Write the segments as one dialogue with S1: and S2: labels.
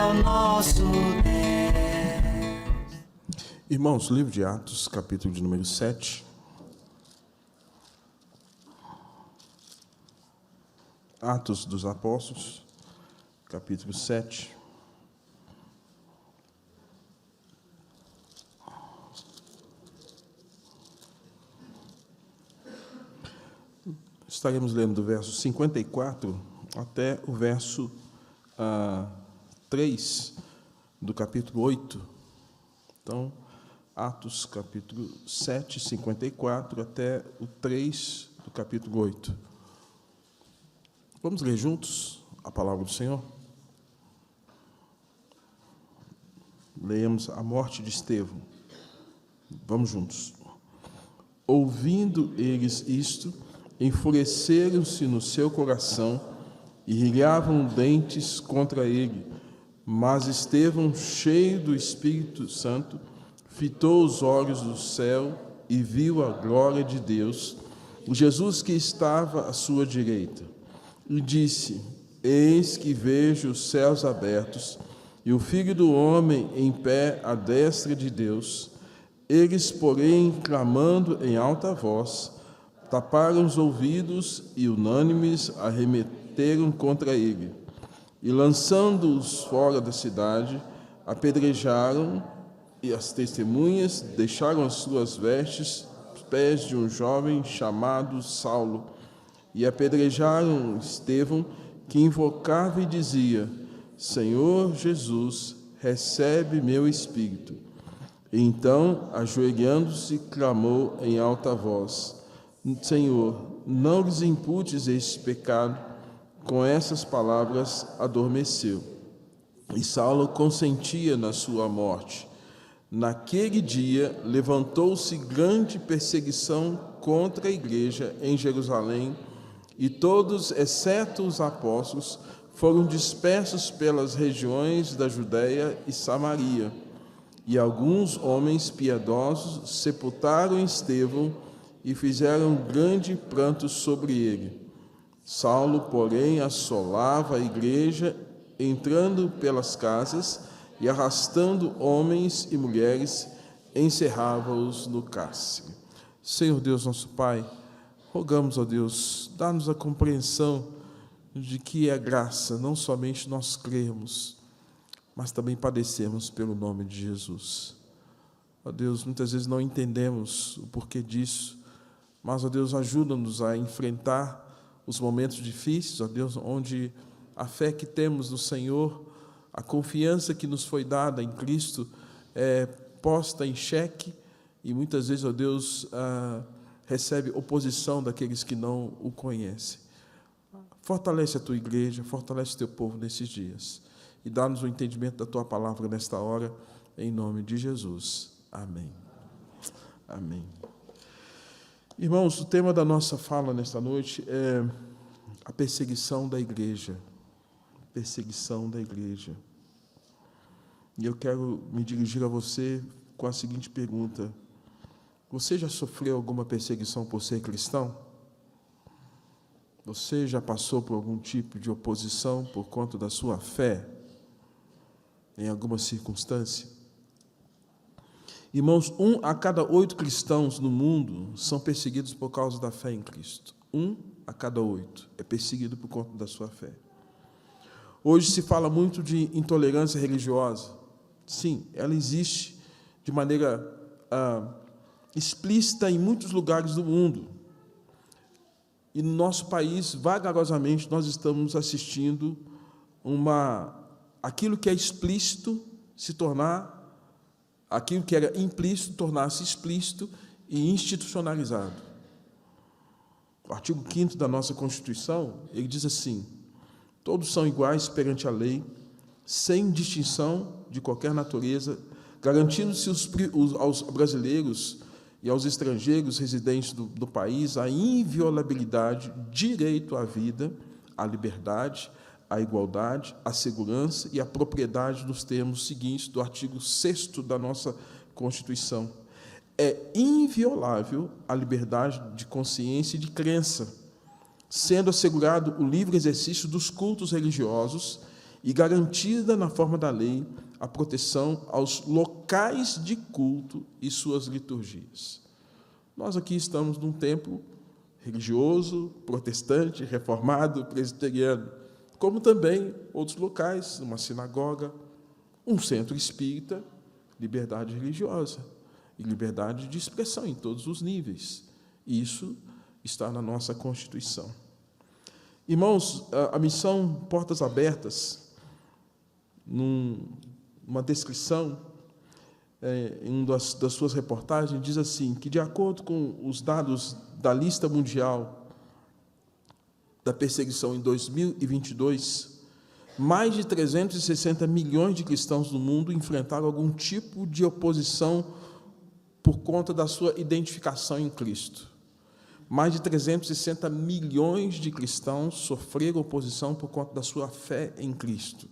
S1: o nosso Deus.
S2: Irmãos, livro de Atos, capítulo de número 7. Atos dos Apóstolos, capítulo 7. Estaremos lendo do verso 54 até o verso 3 do capítulo 8. Então, Atos, capítulo 7, 54 até o 3 do capítulo 8. Vamos ler juntos a palavra do Senhor? Leemos a morte de Estevão. Vamos juntos. Ouvindo eles isto, enfureceram-se no seu coração e rilhavam dentes contra ele. Mas Estevão, cheio do Espírito Santo, fitou os olhos do céu e viu a glória de Deus, o Jesus que estava à sua direita. E disse: Eis que vejo os céus abertos e o Filho do Homem em pé à destra de Deus. Eles, porém, clamando em alta voz, taparam os ouvidos e, unânimes, arremeteram contra ele. E, lançando-os fora da cidade, apedrejaram, e as testemunhas deixaram as suas vestes aos pés de um jovem chamado Saulo. E apedrejaram Estevão, que invocava e dizia: Senhor Jesus, recebe meu espírito. E então, ajoelhando-se, clamou em alta voz: Senhor, não lhes imputes este pecado. Com essas palavras adormeceu. E Saulo consentia na sua morte. Naquele dia levantou-se grande perseguição contra a igreja em Jerusalém, e todos, exceto os apóstolos, foram dispersos pelas regiões da Judéia e Samaria. E alguns homens piedosos sepultaram Estevão e fizeram grande pranto sobre ele. Saulo, porém, assolava a igreja, entrando pelas casas e arrastando homens e mulheres, encerrava-os no cárcere. Senhor Deus, nosso Pai, rogamos a Deus, dá-nos a compreensão de que é graça, não somente nós cremos, mas também padecemos pelo nome de Jesus. Ó Deus, muitas vezes não entendemos o porquê disso, mas, ó Deus, ajuda-nos a enfrentar os momentos difíceis, ó Deus, onde a fé que temos no Senhor, a confiança que nos foi dada em Cristo é posta em xeque e muitas vezes, ó Deus, recebe oposição daqueles que não o conhecem. Fortalece a tua igreja, fortalece o teu povo nesses dias e dá-nos o entendimento da tua palavra nesta hora, em nome de Jesus. Amém. Amém. Irmãos, o tema da nossa fala nesta noite é a perseguição da igreja. Perseguição da igreja. E eu quero me dirigir a você com a seguinte pergunta: você já sofreu alguma perseguição por ser cristão? Você já passou por algum tipo de oposição por conta da sua fé em alguma circunstância? Irmãos, 1 a cada 8 cristãos no mundo são perseguidos por causa da fé em Cristo. 1 a cada 8 é perseguido por conta da sua fé. Hoje se fala muito de intolerância religiosa. Sim, ela existe de maneira explícita em muitos lugares do mundo. E no nosso país, vagarosamente, nós estamos assistindo aquilo que é explícito se tornar, aquilo que era implícito tornar-se explícito e institucionalizado. O artigo 5º da nossa Constituição, ele diz assim: todos são iguais perante a lei, sem distinção de qualquer natureza, garantindo-se aos brasileiros e aos estrangeiros residentes do país a inviolabilidade, direito à vida, à liberdade, à igualdade, à segurança e à propriedade nos termos seguintes do artigo 6º da nossa Constituição. É inviolável a liberdade de consciência e de crença, sendo assegurado o livre exercício dos cultos religiosos e garantida na forma da lei a proteção aos locais de culto e suas liturgias. Nós aqui estamos num templo religioso, protestante, reformado, presbiteriano, como também outros locais, uma sinagoga, um centro espírita, liberdade religiosa e liberdade de expressão em todos os níveis. Isso está na nossa Constituição. Irmãos, a missão Portas Abertas, numa descrição, em uma das suas reportagens, diz assim, que de acordo com os dados da lista mundial da perseguição em 2022, mais de 360 milhões de cristãos no mundo enfrentaram algum tipo de oposição por conta da sua identificação em Cristo. Mais de 360 milhões de cristãos sofreram oposição por conta da sua fé em Cristo.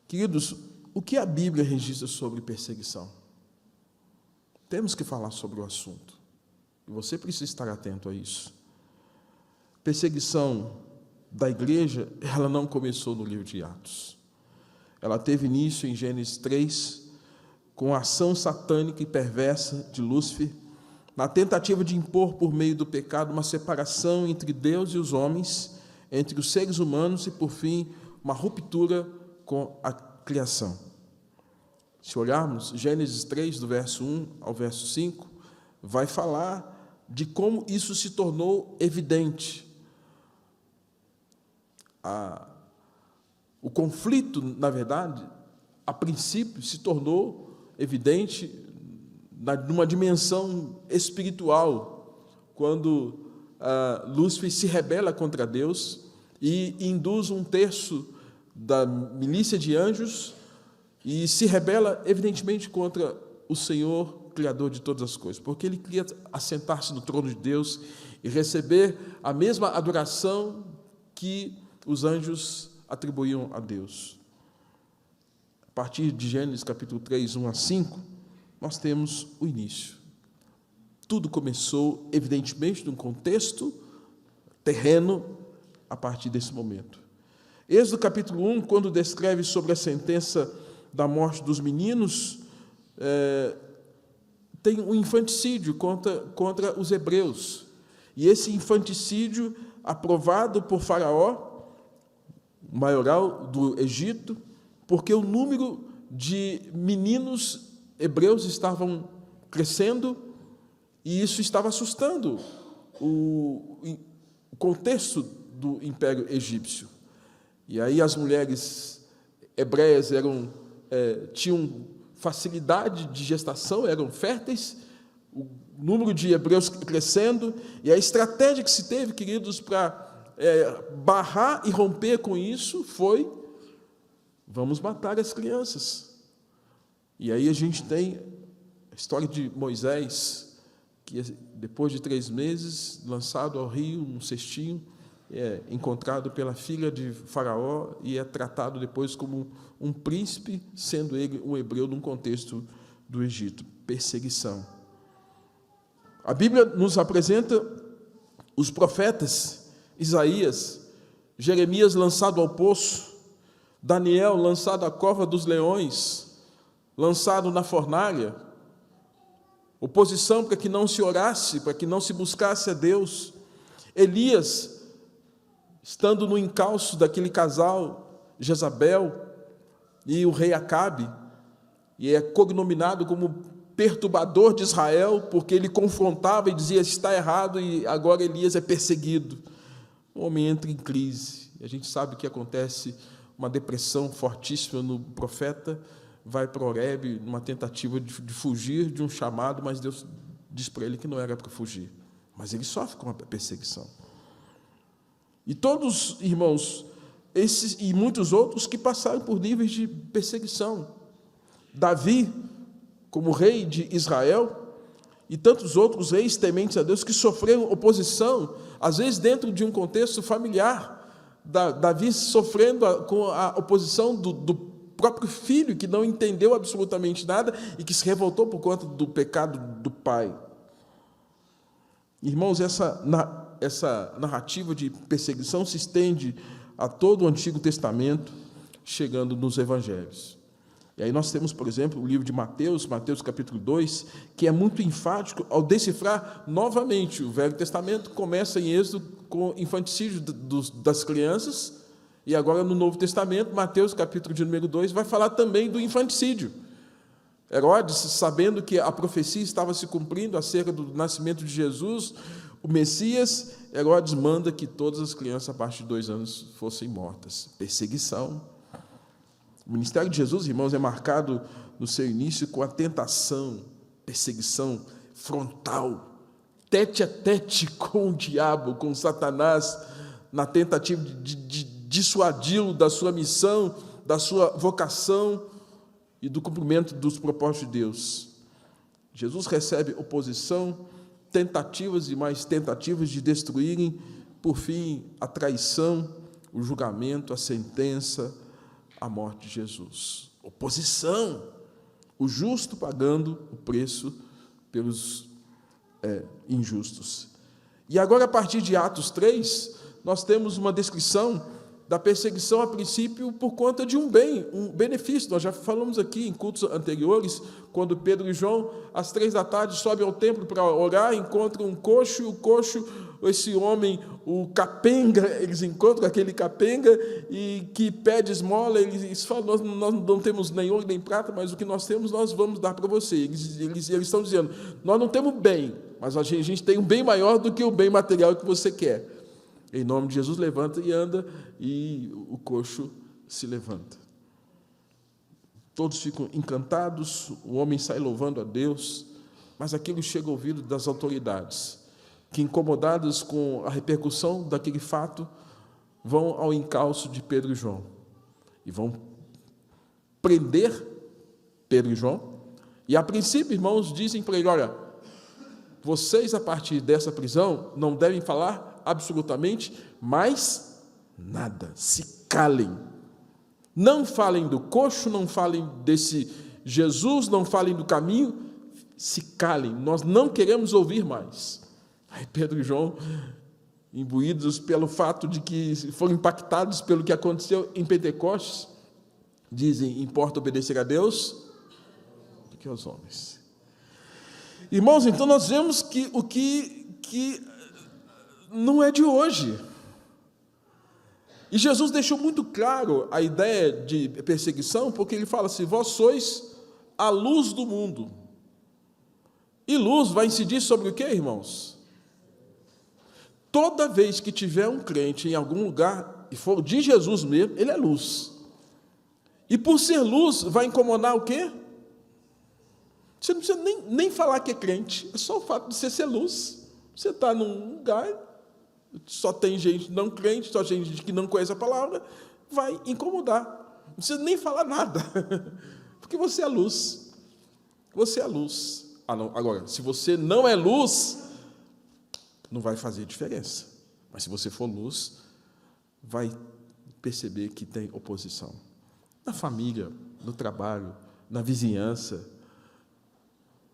S2: Queridos, o que a Bíblia registra sobre perseguição? Temos que falar sobre o assunto. E você precisa estar atento a isso. Perseguição da igreja, ela não começou no livro de Atos. Ela teve início em Gênesis 3, com a ação satânica e perversa de Lúcifer, na tentativa de impor por meio do pecado uma separação entre Deus e os homens, entre os seres humanos e, por fim, uma ruptura com a criação. Se olharmos Gênesis 3, do verso 1 ao verso 5, vai falar de como isso se tornou evidente. O conflito, na verdade, a princípio se tornou evidente numa dimensão espiritual, quando Lúcifer se rebela contra Deus e induz um terço da milícia de anjos e se rebela, evidentemente, contra o Senhor, Criador de todas as coisas, porque ele queria assentar-se no trono de Deus e receber a mesma adoração que os anjos atribuíam a Deus. A partir de Gênesis capítulo 3, 1 a 5, nós temos o início. Tudo começou, evidentemente, num contexto terreno, a partir desse momento. Êxodo capítulo 1, quando descreve sobre a sentença da morte dos meninos, tem um infanticídio contra os hebreus. E esse infanticídio, aprovado por Faraó, maioral do Egito, porque o número de meninos hebreus estavam crescendo e isso estava assustando o contexto do Império Egípcio. E aí as mulheres hebreias tinham facilidade de gestação, eram férteis, o número de hebreus crescendo, e a estratégia que se teve, queridos, para barrar e romper com isso foi: vamos matar as crianças. E aí a gente tem a história de Moisés, que depois de 3 meses, lançado ao rio, um cestinho, encontrado pela filha de Faraó e é tratado depois como um príncipe, sendo ele um hebreu num contexto do Egito. Perseguição. A Bíblia nos apresenta os profetas: Isaías, Jeremias lançado ao poço, Daniel lançado à cova dos leões, lançado na fornalha, oposição para que não se orasse, para que não se buscasse a Deus. Elias, estando no encalço daquele casal, Jezabel e o rei Acabe, e é cognominado como perturbador de Israel, porque ele confrontava e dizia: está errado, e agora Elias é perseguido. O homem entra em crise. A gente sabe que acontece uma depressão fortíssima no profeta, vai para Horebe, numa tentativa de fugir de um chamado, mas Deus diz para ele que não era para fugir. Mas ele sofre com a perseguição. E todos, irmãos, esses e muitos outros que passaram por níveis de perseguição. Davi, como rei de Israel, e tantos outros reis tementes a Deus que sofreram oposição, às vezes dentro de um contexto familiar. Davi sofrendo com a oposição do próprio filho, que não entendeu absolutamente nada e que se revoltou por conta do pecado do pai. Irmãos, essa narrativa de perseguição se estende a todo o Antigo Testamento, chegando nos Evangelhos. E aí nós temos, por exemplo, o livro de Mateus, Mateus capítulo 2, que é muito enfático ao decifrar novamente. O Velho Testamento começa em Êxodo com o infanticídio das crianças, e agora no Novo Testamento, Mateus capítulo de número 2, vai falar também do infanticídio. Herodes, sabendo que a profecia estava se cumprindo acerca do nascimento de Jesus, o Messias, Herodes manda que todas as crianças a partir de 2 anos fossem mortas. Perseguição. O ministério de Jesus, irmãos, é marcado no seu início com a tentação, perseguição frontal, tete a tete com o diabo, com Satanás, na tentativa de dissuadi-lo da sua missão, da sua vocação e do cumprimento dos propósitos de Deus. Jesus recebe oposição, tentativas e mais tentativas de destruírem, por fim, a traição, o julgamento, a sentença, a morte de Jesus. Oposição, o justo pagando o preço pelos injustos. E agora, a partir de Atos 3, nós temos uma descrição da perseguição, a princípio, por conta de um bem, um benefício. Nós já falamos aqui em cultos anteriores, quando Pedro e João, às 3h, sobem ao templo para orar, encontram um coxo, e o coxo, esse homem, o capenga, eles encontram aquele capenga, e que pede esmola, eles falam, nós não temos nem ouro nem prata, mas o que nós temos, nós vamos dar para você. Eles estão dizendo, nós não temos bem, mas a gente tem um bem maior do que o bem material que você quer. Em nome de Jesus, levanta e anda, e o coxo se levanta. Todos ficam encantados, o homem sai louvando a Deus, mas aquilo chega ao ouvido das autoridades, que, incomodadas com a repercussão daquele fato, vão ao encalço de Pedro e João, e vão prender Pedro e João, e a princípio, irmãos, dizem para ele, olha, vocês, a partir dessa prisão, não devem falar absolutamente mais nada, se calem, não falem do coxo, não falem desse Jesus, não falem do caminho, se calem, nós não queremos ouvir mais. Aí Pedro e João, imbuídos pelo fato de que foram impactados pelo que aconteceu em Pentecostes, dizem, importa obedecer a Deus do que aos homens. Irmãos, então nós vemos que o que não é de hoje. E Jesus deixou muito claro a ideia de perseguição, porque ele fala assim, vós sois a luz do mundo. E luz vai incidir sobre o quê, irmãos? Toda vez que tiver um crente em algum lugar, e for de Jesus mesmo, ele é luz. E por ser luz, vai incomodar o quê? Você não precisa nem falar que é crente, é só o fato de você ser luz. Você está num lugar, só tem gente não crente, só tem gente que não conhece a palavra, vai incomodar. Não precisa nem falar nada, porque você é luz. Você é luz. Agora, se você não é luz, não vai fazer diferença. Mas se você for luz, vai perceber que tem oposição. Na família, no trabalho, na vizinhança,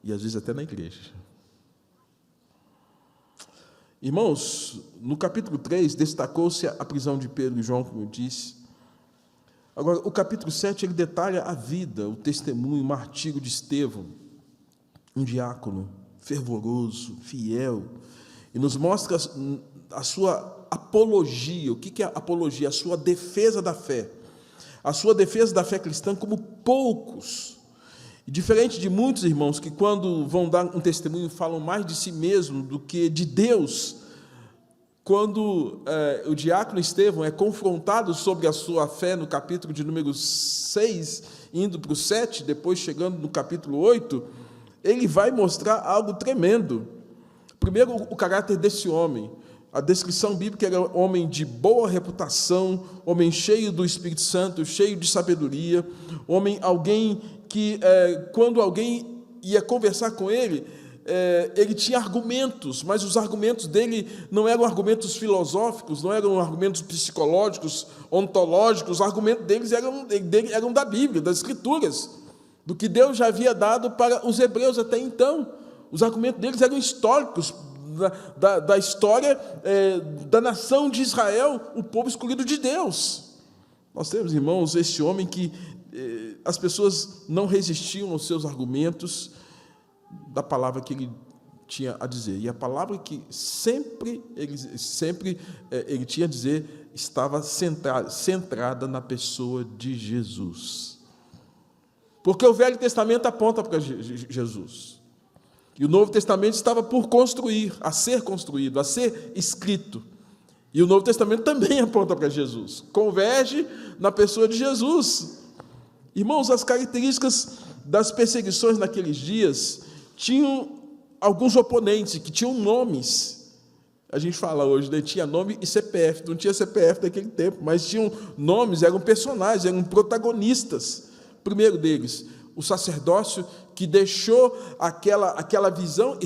S2: e às vezes até na igreja. Irmãos, no capítulo 3, destacou-se a prisão de Pedro e João, como eu disse. Agora, o capítulo 7, ele detalha a vida, o testemunho, o martírio de Estevão, um diácono fervoroso, fiel, e nos mostra a sua apologia. O que é apologia? A sua defesa da fé. A sua defesa da fé cristã como poucos. E diferente de muitos irmãos que, quando vão dar um testemunho, falam mais de si mesmo do que de Deus, quando o diácono Estevão é confrontado sobre a sua fé no capítulo de número 6, indo para o 7, depois chegando no capítulo 8, ele vai mostrar algo tremendo. Primeiro, o caráter desse homem. A descrição bíblica era um homem de boa reputação, homem cheio do Espírito Santo, cheio de sabedoria, alguém que, quando alguém ia conversar com ele, ele tinha argumentos, mas os argumentos dele não eram argumentos filosóficos, não eram argumentos psicológicos, ontológicos, os argumentos deles eram da Bíblia, das Escrituras, do que Deus já havia dado para os hebreus até então. Os argumentos deles eram históricos, da história da nação de Israel, o povo escolhido de Deus. Nós temos, irmãos, esse homem que as pessoas não resistiam aos seus argumentos da palavra que ele tinha a dizer. E a palavra que sempre ele tinha a dizer estava centrada na pessoa de Jesus. Porque o Velho Testamento aponta para Jesus. E o Novo Testamento estava por construir, a ser construído, a ser escrito. E o Novo Testamento também aponta para Jesus. Converge na pessoa de Jesus. Irmãos, as características das perseguições naqueles dias tinham alguns oponentes que tinham nomes. A gente fala hoje, né? Tinha nome e CPF. Não tinha CPF naquele tempo, mas tinham nomes, eram personagens, eram protagonistas. O primeiro deles, o sacerdócio que deixou aquela visão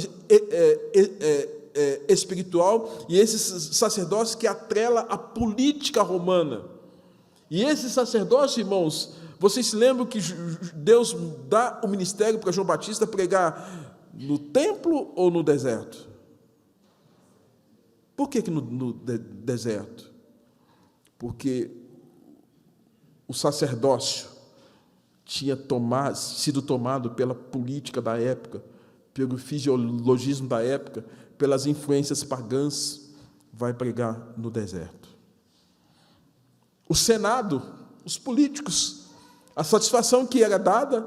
S2: espiritual, e esse sacerdócio que atrela a política romana. E esse sacerdócio, irmãos, vocês se lembram que Deus dá o ministério para João Batista pregar no templo ou no deserto? Por que no deserto? Porque o sacerdócio tinha sido tomado pela política da época, pelo fisiologismo da época, pelas influências pagãs. Vai pregar no deserto. O Senado, os políticos, a satisfação que era dada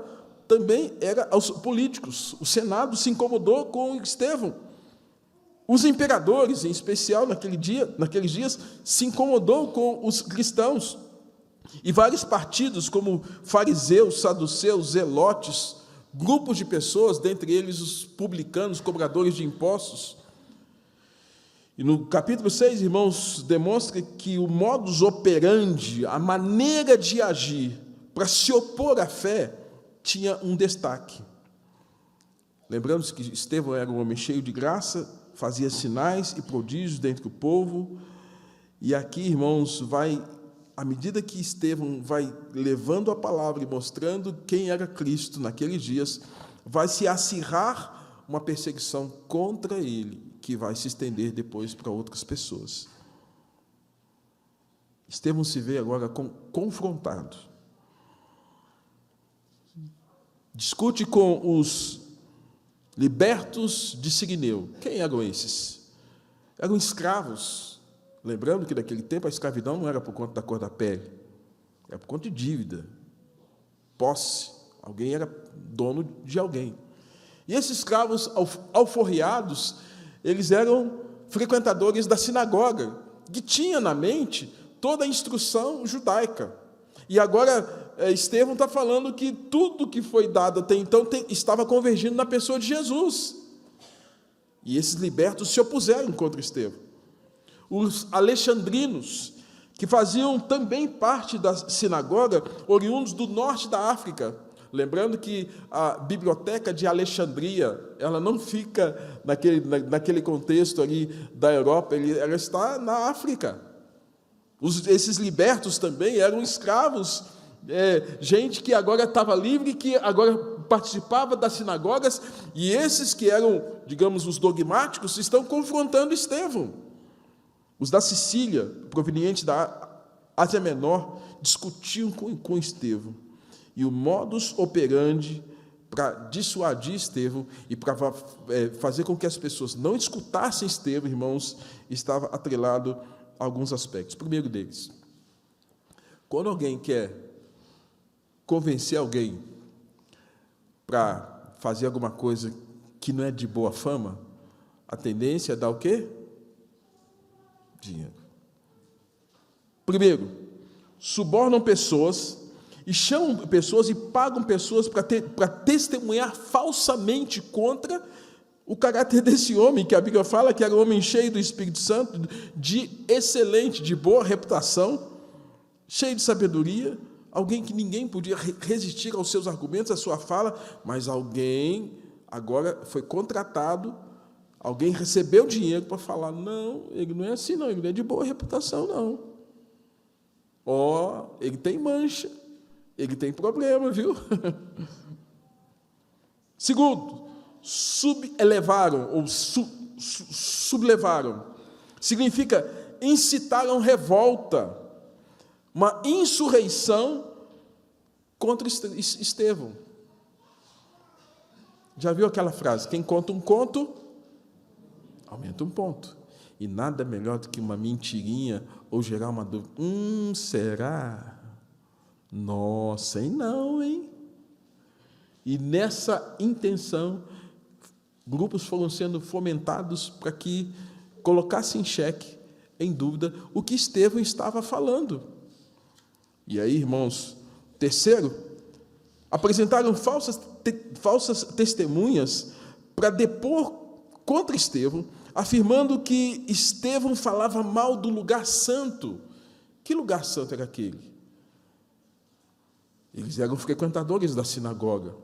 S2: também era aos políticos. O Senado se incomodou com Estevão. Os imperadores, em especial naqueles dias, se incomodou com os cristãos. E vários partidos, como fariseus, saduceus, zelotes, grupos de pessoas, dentre eles os publicanos, cobradores de impostos. E no capítulo 6, irmãos, demonstra que o modus operandi, a maneira de agir para se opor à fé, tinha um destaque. Lembramos que Estevão era um homem cheio de graça, fazia sinais e prodígios dentre o povo. E aqui, irmãos, à medida que Estevão vai levando a palavra e mostrando quem era Cristo naqueles dias, vai se acirrar uma perseguição contra ele, que vai se estender depois para outras pessoas. Estevão se vê agora confrontado. Discute com os libertos de Cireneu. Quem eram esses? Eram escravos. Lembrando que naquele tempo a escravidão não era por conta da cor da pele, era por conta de dívida, posse. Alguém era dono de alguém. E esses escravos alforriados, eles eram frequentadores da sinagoga, que tinha na mente toda a instrução judaica. E agora Estevão está falando que tudo que foi dado até então estava convergindo na pessoa de Jesus. E esses libertos se opuseram contra Estevão. Os alexandrinos, que faziam também parte da sinagoga, oriundos do norte da África. Lembrando que a biblioteca de Alexandria, ela não fica naquele contexto ali da Europa, ela está na África. Esses libertos também eram escravos, gente que agora estava livre, que agora participava das sinagogas, e esses que eram, digamos, os dogmáticos, estão confrontando Estevão. Os da Sicília, provenientes da Ásia Menor, discutiam com Estevão. E o modus operandi para dissuadir Estevão e para fazer com que as pessoas não escutassem Estevão, irmãos, estava atrelado a alguns aspectos. O primeiro deles, quando alguém quer convencer alguém para fazer alguma coisa que não é de boa fama, a tendência é dar o quê? Dinheiro. Primeiro, subornam pessoas e chamam pessoas e pagam pessoas para testemunhar falsamente contra o caráter desse homem, que a Bíblia fala que era um homem cheio do Espírito Santo, de excelente, de boa reputação, cheio de sabedoria, alguém que ninguém podia resistir aos seus argumentos, à sua fala, mas alguém agora foi contratado, alguém recebeu dinheiro para falar, não, ele não é assim não, ele não é de boa reputação não. Ele tem mancha, ele tem problema, viu? Segundo, subelevaram ou sublevaram. Significa incitaram revolta, uma insurreição contra Estevão. Já viu aquela frase? Quem conta um conto, aumenta um ponto. E nada melhor do que uma mentirinha ou gerar uma dúvida. Será? Nossa, hein não, hein? E nessa intenção, grupos foram sendo fomentados para que colocassem em xeque, em dúvida, o que Estevão estava falando. E aí, irmãos, terceiro, apresentaram falsas testemunhas para depor contra Estevão, afirmando que Estevão falava mal do lugar santo. Que lugar santo era aquele? Eles eram frequentadores da sinagoga.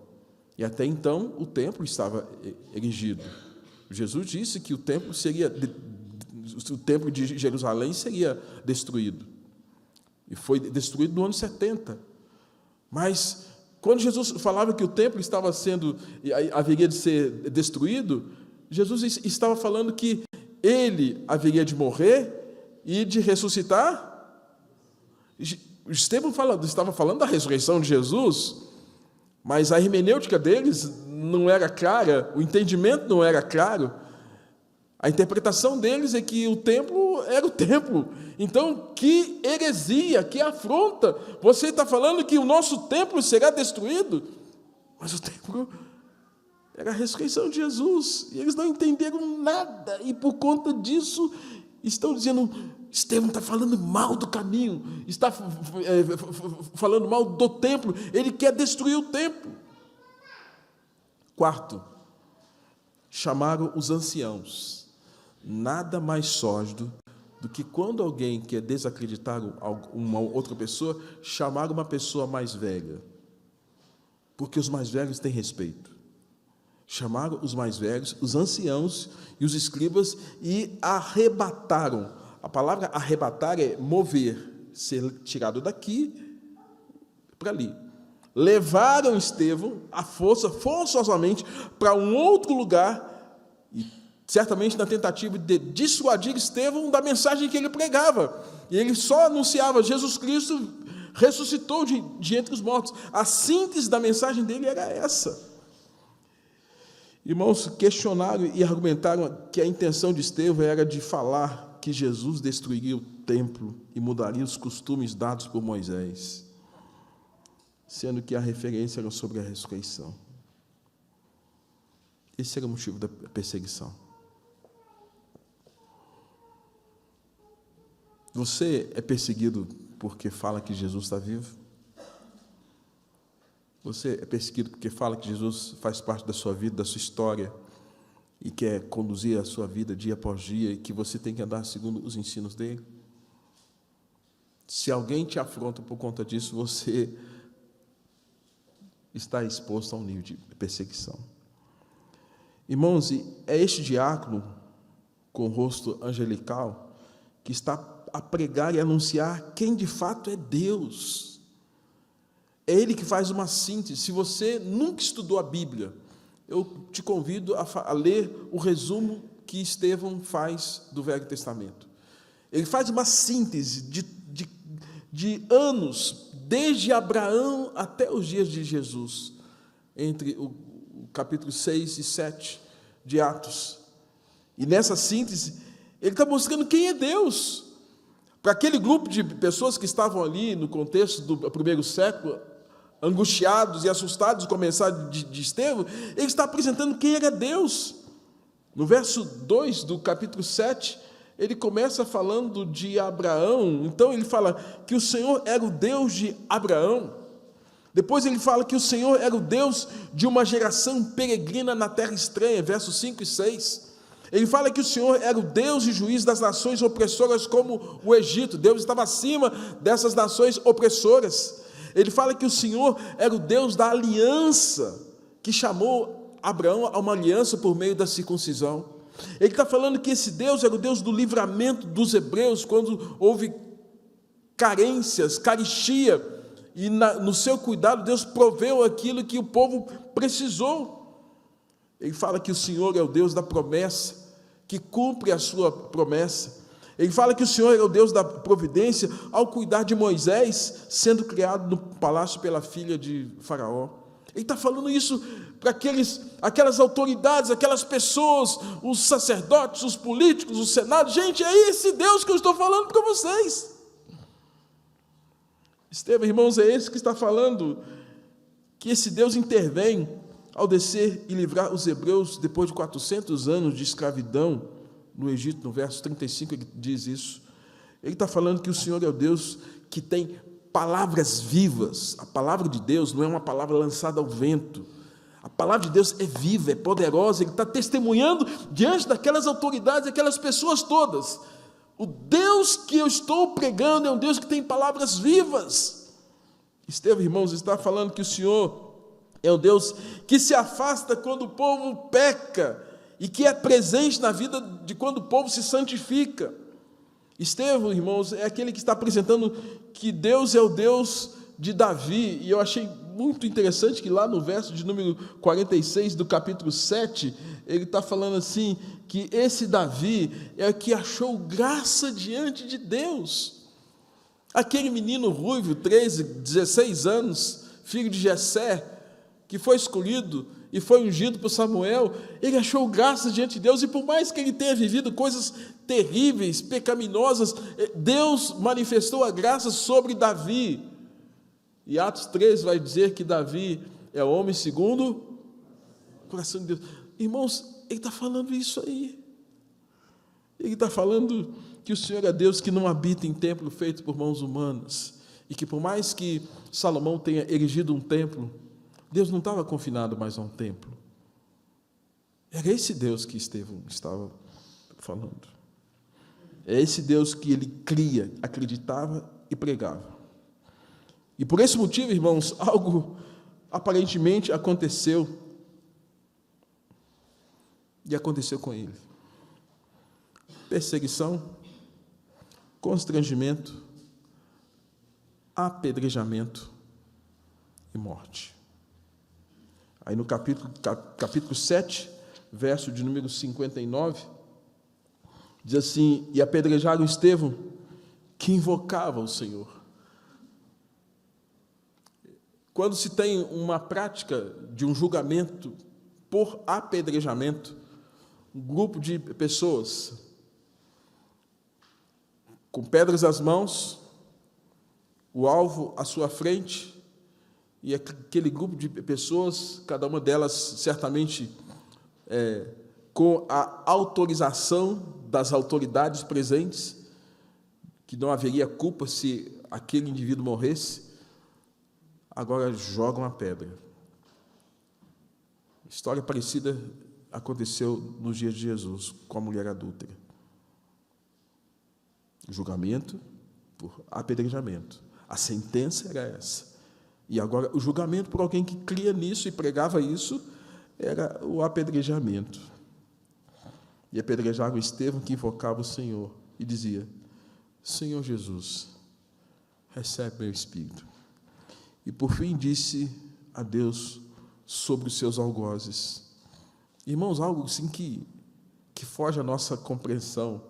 S2: E até então o templo estava erigido. Jesus disse que o templo de Jerusalém seria destruído. E foi destruído no ano 70. Mas quando Jesus falava que o templo haveria de ser destruído, Jesus estava falando que ele haveria de morrer e de ressuscitar. Estevão estava falando da ressurreição de Jesus, mas a hermenêutica deles não era clara, o entendimento não era claro. A interpretação deles é que o templo era o templo. Então, que heresia, que afronta! Você está falando que o nosso templo será destruído? Mas o templo era a ressurreição de Jesus. E eles não entenderam nada. E por conta disso, estão dizendo, Estevão está falando mal do caminho, está falando mal do templo, ele quer destruir o templo. Quarto, chamaram os anciãos. Nada mais sólido do que quando alguém quer desacreditar uma outra pessoa, chamar uma pessoa mais velha. Porque os mais velhos têm respeito. Chamaram os mais velhos, os anciãos e os escribas e arrebataram. A palavra arrebatar é mover, ser tirado daqui para ali. Levaram Estevão à força, forçosamente, para um outro lugar, e certamente na tentativa de dissuadir Estevão da mensagem que ele pregava. E ele só anunciava, Jesus Cristo ressuscitou de entre os mortos. A síntese da mensagem dele era essa. Irmãos, questionaram e argumentaram que a intenção de Estevão era de falar que Jesus destruiria o templo e mudaria os costumes dados por Moisés, sendo que a referência era sobre a ressurreição. Esse era o motivo da perseguição. Você é perseguido porque fala que Jesus está vivo? Você é perseguido porque fala que Jesus faz parte da sua vida, da sua história, e quer conduzir a sua vida dia após dia, e que você tem que andar segundo os ensinos dele? Se alguém te afronta por conta disso, você está exposto a um nível de perseguição. Irmãos, é este diácono com o rosto angelical que está a pregar e anunciar quem de fato é Deus. É ele que faz uma síntese. Se você nunca estudou a Bíblia, eu te convido a ler o resumo que Estevão faz do Velho Testamento. Ele faz uma síntese de anos, desde Abraão até os dias de Jesus, entre o capítulo 6 e 7 de Atos. E nessa síntese, ele está mostrando quem é Deus. Para aquele grupo de pessoas que estavam ali no contexto do primeiro século, angustiados e assustados com a mensagem de Estevão, ele está apresentando quem era Deus. No verso 2 do capítulo 7, ele começa falando de Abraão. Então ele fala que o Senhor era o Deus de Abraão. Depois ele fala que o Senhor era o Deus de uma geração peregrina na terra estranha, versos 5 e 6. Ele fala que o Senhor era o Deus e juiz das nações opressoras como o Egito. Deus estava acima dessas nações opressoras. Ele fala que o Senhor era o Deus da aliança, que chamou Abraão a uma aliança por meio da circuncisão. Ele está falando que esse Deus era o Deus do livramento dos hebreus, quando houve carências, carestia, e no seu cuidado Deus proveu aquilo que o povo precisou. Ele fala que o Senhor é o Deus da promessa, que cumpre a sua promessa. Ele fala que o Senhor é o Deus da providência ao cuidar de Moisés, sendo criado no palácio pela filha de Faraó. Ele está falando isso para aquelas autoridades, aquelas pessoas, os sacerdotes, os políticos, o Senado. Gente, é esse Deus que eu estou falando para vocês. Estevão, irmãos, é esse que está falando que esse Deus intervém ao descer e livrar os hebreus depois de 400 anos de escravidão no Egito. No verso 35 ele diz isso. Ele está falando que o Senhor é o Deus que tem palavras vivas. A palavra de Deus não é uma palavra lançada ao vento. A palavra de Deus é viva, é poderosa. Ele está testemunhando diante daquelas autoridades, aquelas pessoas todas. O Deus que eu estou pregando é um Deus que tem palavras vivas. Estevão, irmãos, está falando que o Senhor é o Deus que se afasta quando o povo peca e que é presente na vida de quando o povo se santifica. Estevão, irmãos, é aquele que está apresentando que Deus é o Deus de Davi, e eu achei muito interessante que lá no verso de número 46 do capítulo 7, ele está falando assim, que esse Davi é o que achou graça diante de Deus. Aquele menino ruivo, 13, 16 anos, filho de Jessé, que foi escolhido e foi ungido por Samuel, ele achou graça diante de Deus, e por mais que ele tenha vivido coisas terríveis, pecaminosas, Deus manifestou a graça sobre Davi. E Atos 3 vai dizer que Davi é homem segundo o coração de Deus. Irmãos, ele está falando isso aí. Ele está falando que o Senhor é Deus que não habita em templo feito por mãos humanas, e que por mais que Salomão tenha erigido um templo, Deus não estava confinado mais a um templo. Era esse Deus que Estevão estava falando. É esse Deus que ele cria, acreditava e pregava. E por esse motivo, irmãos, algo aparentemente aconteceu. E aconteceu com ele. Perseguição, constrangimento, apedrejamento e morte. Aí no capítulo 7, verso de número 59, diz assim: e apedrejaram Estevão, que invocava o Senhor. Quando se tem uma prática de um julgamento por apedrejamento, um grupo de pessoas com pedras às mãos, o alvo à sua frente, e aquele grupo de pessoas, cada uma delas certamente com a autorização das autoridades presentes, que não haveria culpa se aquele indivíduo morresse, agora jogam a pedra. História parecida aconteceu nos dias de Jesus com a mulher adúltera. Julgamento por apedrejamento. A sentença era essa. E agora o julgamento por alguém que cria nisso e pregava isso era o apedrejamento. E apedrejaram Estevão, que invocava o Senhor, e dizia: Senhor Jesus, recebe meu espírito. E por fim disse a Deus sobre os seus algozes. Irmãos, algo assim que foge à nossa compreensão.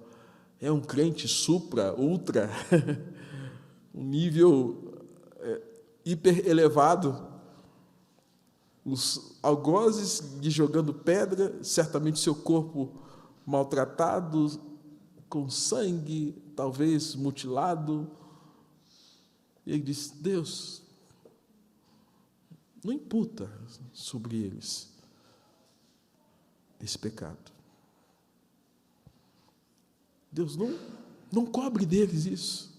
S2: É um crente supra, ultra, um nível hiper elevado. Os algozes lhe jogando pedra, certamente seu corpo maltratado, com sangue, talvez mutilado. E ele disse: Deus, não imputa sobre eles esse pecado. Deus, não cobre deles isso.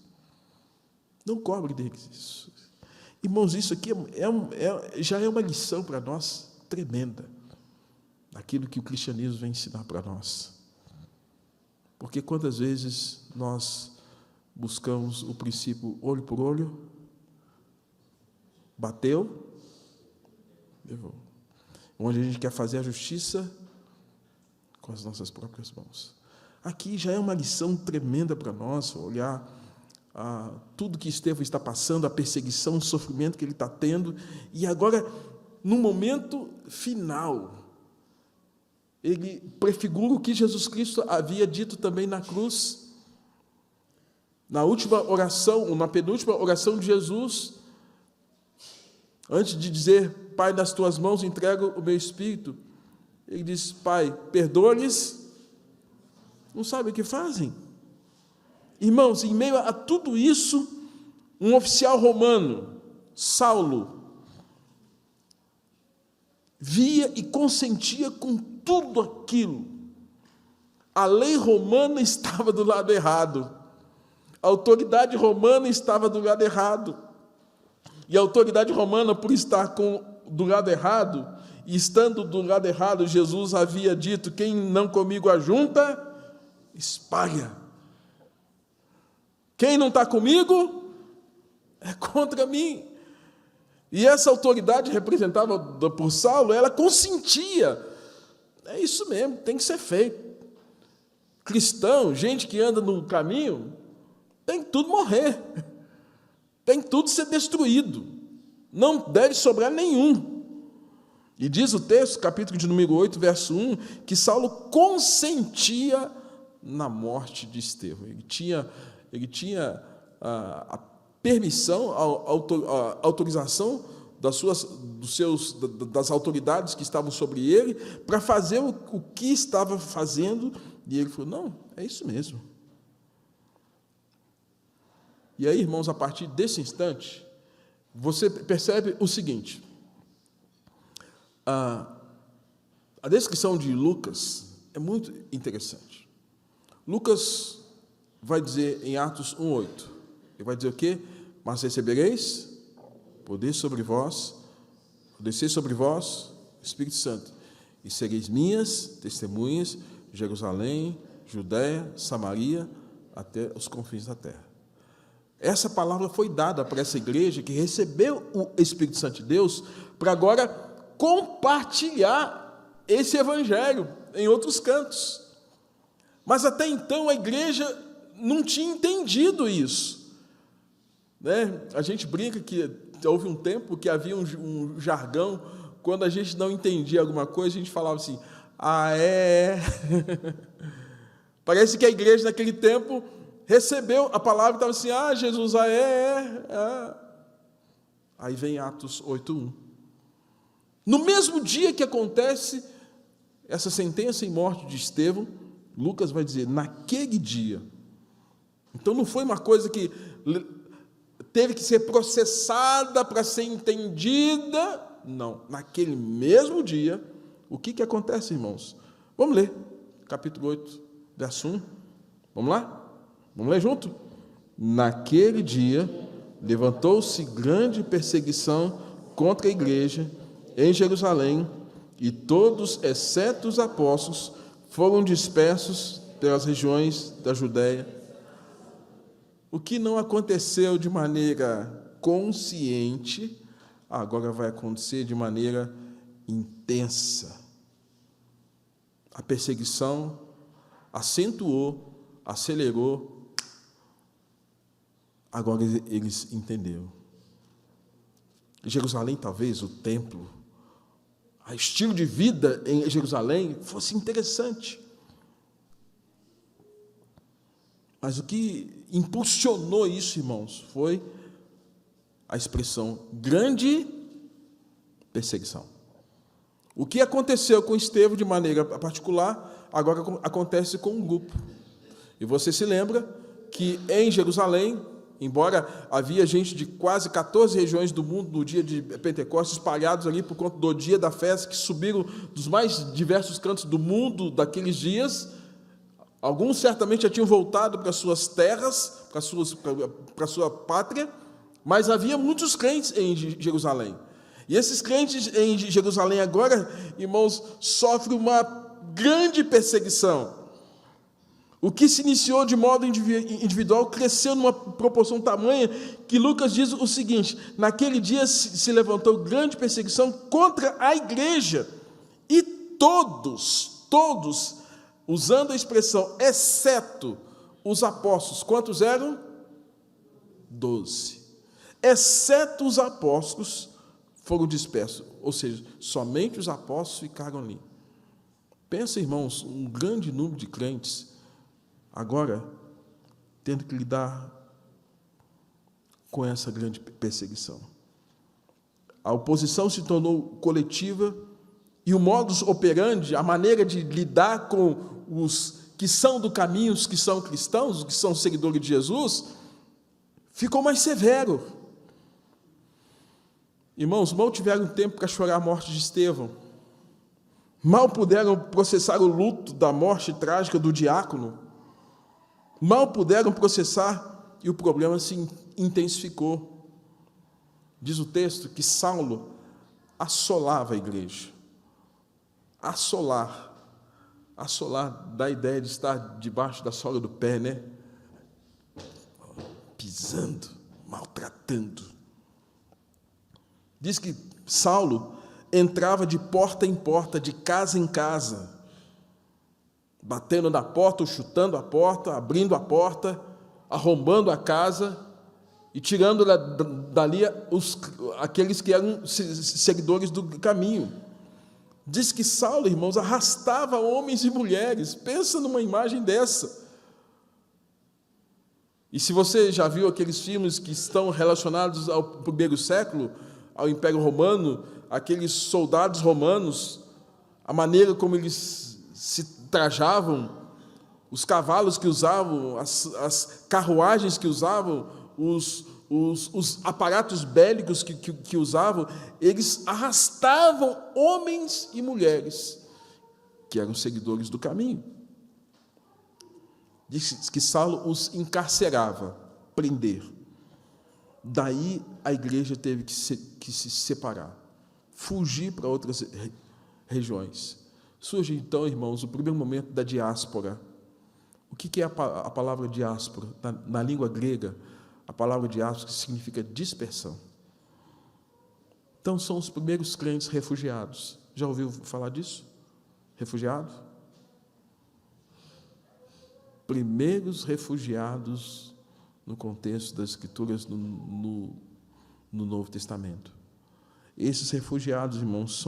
S2: Não cobre deles isso. Irmãos, isso aqui já é uma lição para nós tremenda, daquilo que o cristianismo vem ensinar para nós. Porque quantas vezes nós buscamos o princípio olho por olho, bateu, levou. Onde a gente quer fazer a justiça com as nossas próprias mãos. Aqui já é uma lição tremenda para nós, olhar tudo que Estevão está passando, a perseguição, o sofrimento que ele está tendo, e agora, no momento final, ele prefigura o que Jesus Cristo havia dito também na cruz. Na última oração, na penúltima oração de Jesus, antes de dizer, Pai, nas tuas mãos entrego o meu espírito, ele diz, Pai, perdoa-lhes, não sabem o que fazem. Irmãos, em meio a tudo isso, um oficial romano, Saulo, via e consentia com tudo aquilo. A lei romana estava do lado errado. A autoridade romana estava do lado errado. E a autoridade romana, por estar do lado errado, e estando do lado errado, Jesus havia dito, quem não comigo ajunta, espalha. Quem não está comigo, é contra mim. E essa autoridade representada por Saulo, ela consentia. É isso mesmo, tem que ser feito. Cristão, gente que anda no caminho, tem que tudo morrer. Tem que tudo ser destruído. Não deve sobrar nenhum. E diz o texto, capítulo de número 8, verso 1, que Saulo consentia na morte de Estevão. Ele tinha a permissão, a autorização das autoridades que estavam sobre ele para fazer o que estava fazendo, e ele falou, não, é isso mesmo. E aí, irmãos, a partir desse instante, você percebe o seguinte, a descrição de Lucas é muito interessante. Lucas vai dizer em Atos 1:8, ele vai dizer o quê? Mas recebereis poder sobre vós, descer sobre vós, Espírito Santo, e sereis minhas testemunhas, Jerusalém, Judéia, Samaria, até os confins da terra. Essa palavra foi dada para essa igreja que recebeu o Espírito Santo de Deus, para agora compartilhar esse evangelho em outros cantos. Mas até então a igreja não tinha entendido isso. A gente brinca que houve um tempo que havia um jargão, quando a gente não entendia alguma coisa, a gente falava assim, Parece que a igreja naquele tempo recebeu a palavra e estava assim, Jesus, Aí vem Atos 8:1. No mesmo dia que acontece essa sentença em morte de Estevão, Lucas vai dizer, naquele dia. Então não foi uma coisa que teve que ser processada para ser entendida. Não, naquele mesmo dia, o que acontece, irmãos? Vamos ler, capítulo 8, verso 1. Vamos lá? Vamos ler junto? Naquele dia, levantou-se grande perseguição contra a igreja em Jerusalém, e todos, exceto os apóstolos, foram dispersos pelas regiões da Judéia. O que não aconteceu de maneira consciente, agora vai acontecer de maneira intensa. A perseguição acentuou, acelerou. Agora eles entenderam. Jerusalém, talvez, o templo, o estilo de vida em Jerusalém fosse interessante. Mas o que impulsionou isso, irmãos, foi a expressão grande perseguição. O que aconteceu com Estevão de maneira particular, agora acontece com um grupo. E você se lembra que em Jerusalém, embora havia gente de quase 14 regiões do mundo no dia de Pentecostes, espalhados ali por conta do dia da festa, que subiram dos mais diversos cantos do mundo daqueles dias, alguns certamente já tinham voltado para suas terras, para sua pátria, mas havia muitos crentes em Jerusalém. E esses crentes em Jerusalém agora, irmãos, sofrem uma grande perseguição. O que se iniciou de modo individual cresceu numa proporção tamanha que Lucas diz o seguinte: naquele dia se levantou grande perseguição contra a igreja, e todos, usando a expressão exceto os apóstolos, quantos eram? 12. Exceto os apóstolos foram dispersos, ou seja, somente os apóstolos ficaram ali. Pensa, irmãos, um grande número de crentes agora tendo que lidar com essa grande perseguição. A oposição se tornou coletiva e o modus operandi, a maneira de lidar com os que são do caminho, os que são cristãos, os que são seguidores de Jesus, ficou mais severo. Irmãos, mal tiveram tempo para chorar a morte de Estevão, mal puderam processar o luto da morte trágica do diácono, mal puderam processar e o problema se intensificou. Diz o texto que Saulo assolava a igreja. Assolar dá a ideia de estar debaixo da sola do pé, né? Pisando, maltratando. Diz que Saulo entrava de porta em porta, de casa em casa, batendo na porta, ou chutando a porta, abrindo a porta, arrombando a casa e tirando dali aqueles que eram seguidores do caminho. Diz que Saulo, irmãos, arrastava homens e mulheres. Pensa numa imagem dessa. E se você já viu aqueles filmes que estão relacionados ao primeiro século, ao Império Romano, aqueles soldados romanos, a maneira como eles se trajavam, os cavalos que usavam, as carruagens que usavam, os aparatos bélicos que usavam, eles arrastavam homens e mulheres que eram seguidores do caminho. Diz que Saulo os encarcerava, prender. Daí a igreja teve que se separar, fugir para outras regiões. Surge então, irmãos, o primeiro momento da diáspora. O que é a palavra diáspora? Na língua grega, a palavra diáspora significa dispersão. Então, são os primeiros crentes refugiados. Já ouviu falar disso? Refugiado? Primeiros refugiados no contexto das Escrituras no Novo Testamento. Esses refugiados, irmãos,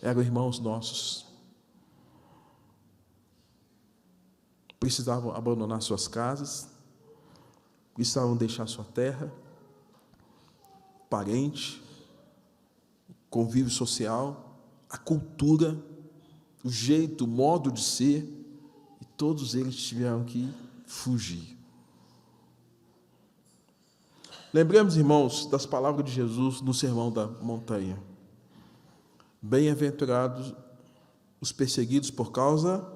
S2: eram irmãos nossos. Precisavam abandonar suas casas, precisavam deixar sua terra, parente, convívio social, a cultura, o jeito, o modo de ser, e todos eles tiveram que fugir. Lembremos, irmãos, das palavras de Jesus no Sermão da Montanha. Bem-aventurados os perseguidos por causa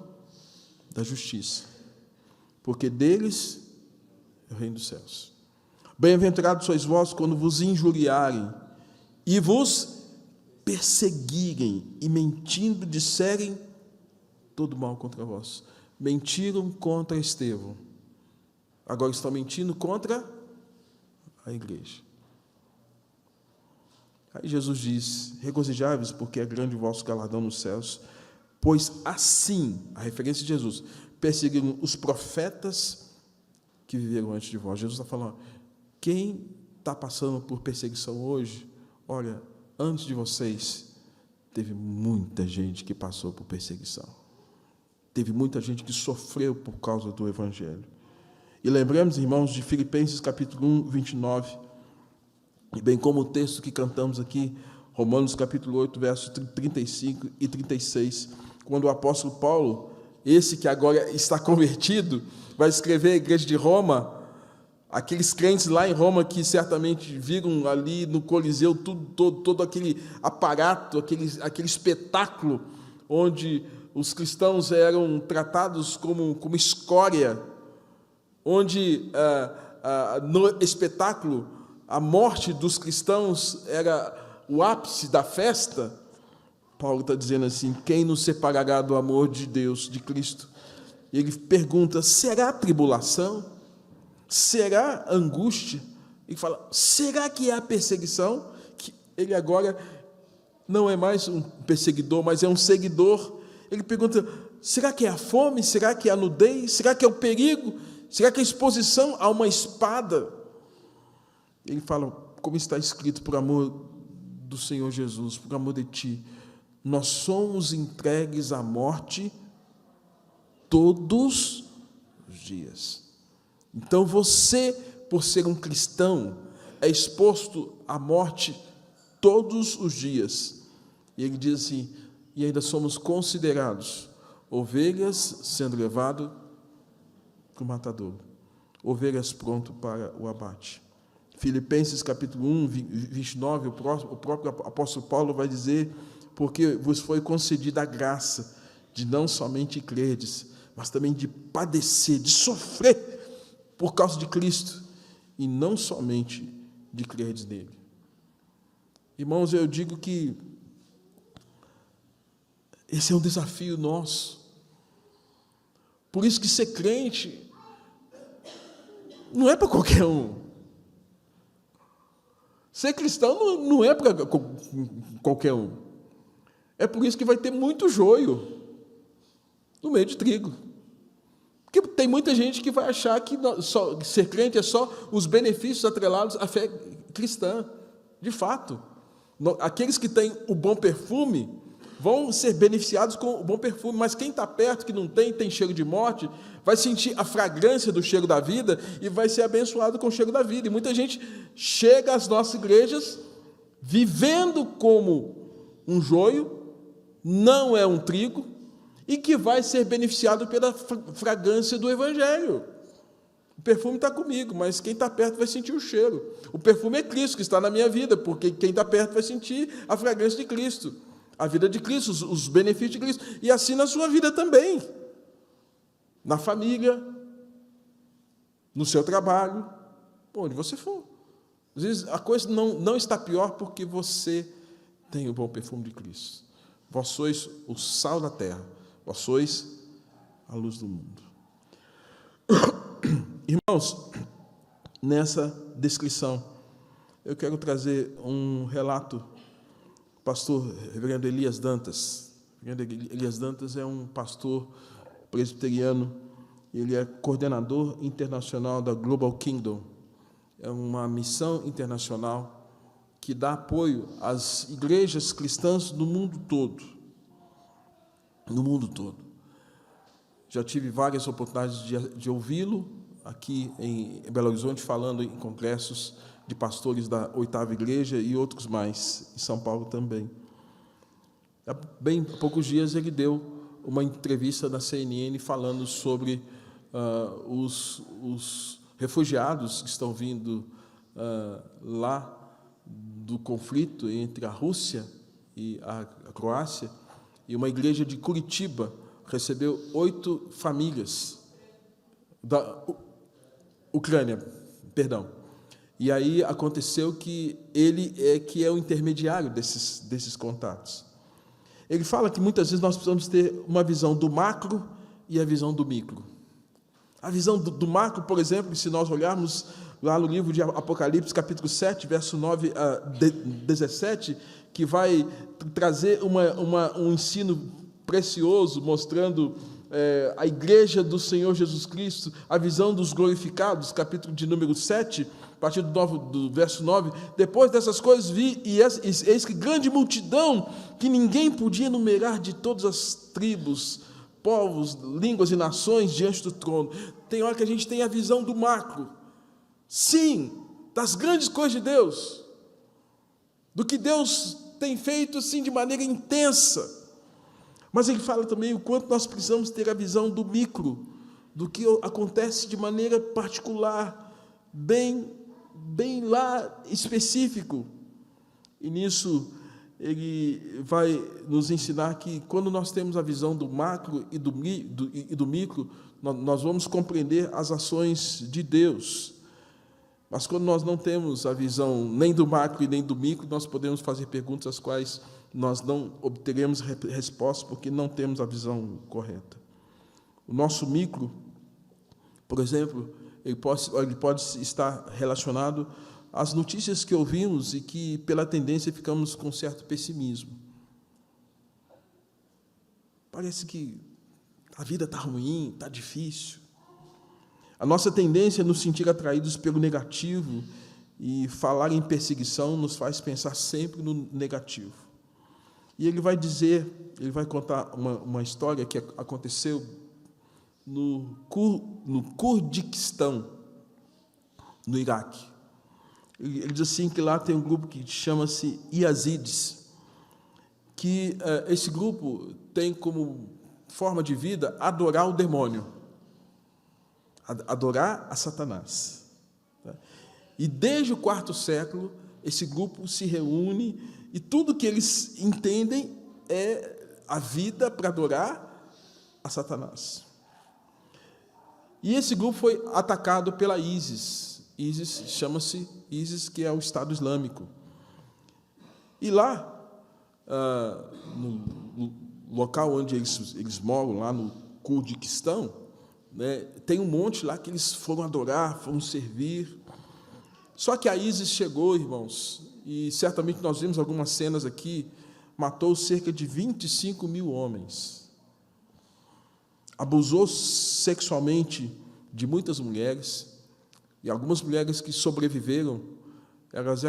S2: da justiça, porque deles é o reino dos céus. Bem-aventurados sois vós quando vos injuriarem e vos perseguirem e mentindo disserem todo mal contra vós. Mentiram contra Estevão, agora estão mentindo contra a igreja. Aí Jesus diz: regozijai-vos, porque é grande o vosso galardão nos céus, pois assim, a referência de Jesus, perseguiram os profetas que viveram antes de vós. Jesus está falando, quem está passando por perseguição hoje, olha, antes de vocês, teve muita gente que passou por perseguição. Teve muita gente que sofreu por causa do Evangelho. E lembramos, irmãos, de Filipenses capítulo 1, 29, e bem como o texto que cantamos aqui, Romanos capítulo 8, versos 35 e 36, quando o apóstolo Paulo, esse que agora está convertido, vai escrever à igreja de Roma, aqueles crentes lá em Roma que certamente viram ali no Coliseu todo aquele aparato, aquele espetáculo, onde os cristãos eram tratados como escória, onde no espetáculo a morte dos cristãos era o ápice da festa. Paulo está dizendo assim, quem nos separará do amor de Deus, de Cristo? E ele pergunta, será tribulação? Será angústia? Ele fala, será que é a perseguição? Que ele agora não é mais um perseguidor, mas é um seguidor. Ele pergunta, será que é a fome? Será que é a nudez? Será que é o perigo? Será que é a exposição a uma espada? Ele fala, como está escrito, por amor do Senhor Jesus, por amor de ti, nós somos entregues à morte todos os dias. Então você, por ser um cristão, é exposto à morte todos os dias. E ele diz assim, e ainda somos considerados ovelhas sendo levado para o matadouro, ovelhas pronto para o abate. Filipenses capítulo 1, 29, o próprio apóstolo Paulo vai dizer, porque vos foi concedida a graça de não somente crerdes, mas também de padecer, de sofrer por causa de Cristo, e não somente de crerdes nele. Irmãos, eu digo que esse é um desafio nosso. Por isso que ser crente não é para qualquer um. Ser cristão não é para qualquer um. É por isso que vai ter muito joio no meio de trigo. Porque tem muita gente que vai achar que ser crente é só os benefícios atrelados à fé cristã. De fato, aqueles que têm o bom perfume vão ser beneficiados com o bom perfume, mas quem está perto, que não tem cheiro de morte, vai sentir a fragrância do cheiro da vida e vai ser abençoado com o cheiro da vida. E muita gente chega às nossas igrejas vivendo como um joio, não é um trigo, e que vai ser beneficiado pela fragrância do Evangelho. O perfume está comigo, mas quem está perto vai sentir o cheiro. O perfume é Cristo que está na minha vida, porque quem está perto vai sentir a fragrância de Cristo, a vida de Cristo, os benefícios de Cristo. E assim na sua vida também. Na família, no seu trabalho, onde você for. Às vezes a coisa não está pior porque você tem o bom perfume de Cristo. Vós sois o sal da terra, vós sois a luz do mundo. Irmãos, nessa descrição, eu quero trazer um relato. Pastor Reverendo Elias Dantas. Reverendo Elias Dantas é um pastor presbiteriano, ele é coordenador internacional da Global Kingdom. É uma missão internacional que dá apoio às igrejas cristãs no mundo todo. No mundo todo. Já tive várias oportunidades de ouvi-lo aqui em Belo Horizonte, falando em congressos de pastores da 8ª Igreja e outros mais, em São Paulo também. Há bem poucos dias ele deu uma entrevista na CNN falando sobre os refugiados que estão vindo lá do conflito entre a Rússia e a Croácia, e uma igreja de Curitiba recebeu 8 famílias da Ucrânia, perdão. E aí aconteceu que ele é o intermediário desses contatos. Ele fala que muitas vezes nós precisamos ter uma visão do macro e a visão do micro. A visão do macro, por exemplo, se nós olharmos lá no livro de Apocalipse, capítulo 7, verso 9 a 17, que vai trazer um ensino precioso, mostrando a igreja do Senhor Jesus Cristo, a visão dos glorificados, capítulo de número 7, a partir do verso 9, depois dessas coisas vi, e eis que grande multidão, que ninguém podia enumerar, de todas as tribos, povos, línguas e nações, diante do trono. Tem hora que a gente tem a visão do macro, sim, das grandes coisas de Deus, do que Deus tem feito, assim, de maneira intensa. Mas ele fala também o quanto nós precisamos ter a visão do micro, do que acontece de maneira particular, bem lá específico. E nisso ele vai nos ensinar que quando nós temos a visão do macro e do micro, nós vamos compreender as ações de Deus. Mas quando nós não temos a visão nem do macro e nem do micro, nós podemos fazer perguntas às quais nós não obteremos respostas porque não temos a visão correta. O nosso micro, por exemplo, ele pode estar relacionado às notícias que ouvimos e que, pela tendência, ficamos com certo pessimismo. Parece que a vida está ruim, está difícil. A nossa tendência é nos sentir atraídos pelo negativo, e falar em perseguição nos faz pensar sempre no negativo. E ele vai contar uma história que aconteceu no Kurdiquistão, no Iraque. Ele diz assim que lá tem um grupo que chama-se Yazidis, que esse grupo tem como forma de vida adorar o demônio, adorar a Satanás. E desde o quarto século, esse grupo se reúne e tudo que eles entendem é a vida para adorar a Satanás. E esse grupo foi atacado pela ISIS. ISIS chama-se ISIS, que é o Estado Islâmico. E lá, no local onde eles moram, lá no Kurdiquistão, né, tem um monte lá que eles foram adorar, foram servir. Só que a ISIS chegou, irmãos, e certamente nós vimos algumas cenas aqui, matou cerca de 25 mil homens. Abusou sexualmente de muitas mulheres, e algumas mulheres que sobreviveram, elas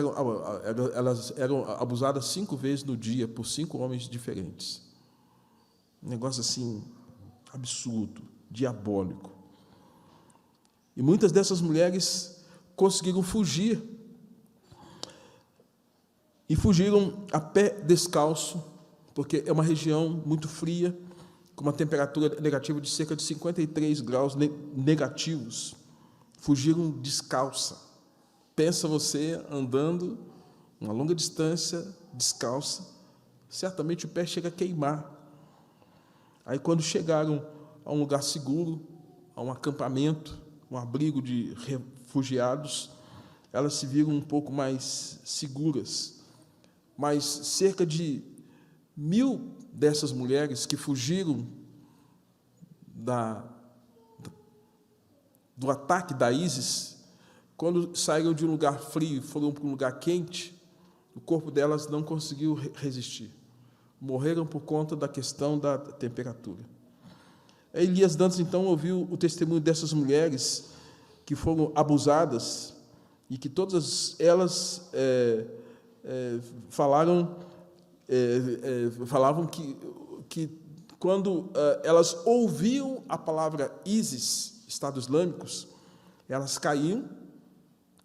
S2: eram abusadas 5 vezes no dia por 5 homens diferentes. Um negócio assim, absurdo, diabólico. E muitas dessas mulheres conseguiram fugir. E fugiram a pé descalço, porque é uma região muito fria, com uma temperatura negativa de cerca de 53 graus negativos. Fugiram descalça. Pensa você andando uma longa distância, descalça, certamente o pé chega a queimar. Aí, quando chegaram a um lugar seguro, a um acampamento, um abrigo de refugiados, elas se viram um pouco mais seguras. Mas cerca de 1.000 dessas mulheres que fugiram do ataque da ISIS, quando saíram de um lugar frio e foram para um lugar quente, o corpo delas não conseguiu resistir. Morreram por conta da questão da temperatura. Elias Dantas, então, ouviu o testemunho dessas mulheres que foram abusadas e que todas elas falavam que quando elas ouviam a palavra ISIS, Estados Islâmicos, elas caíam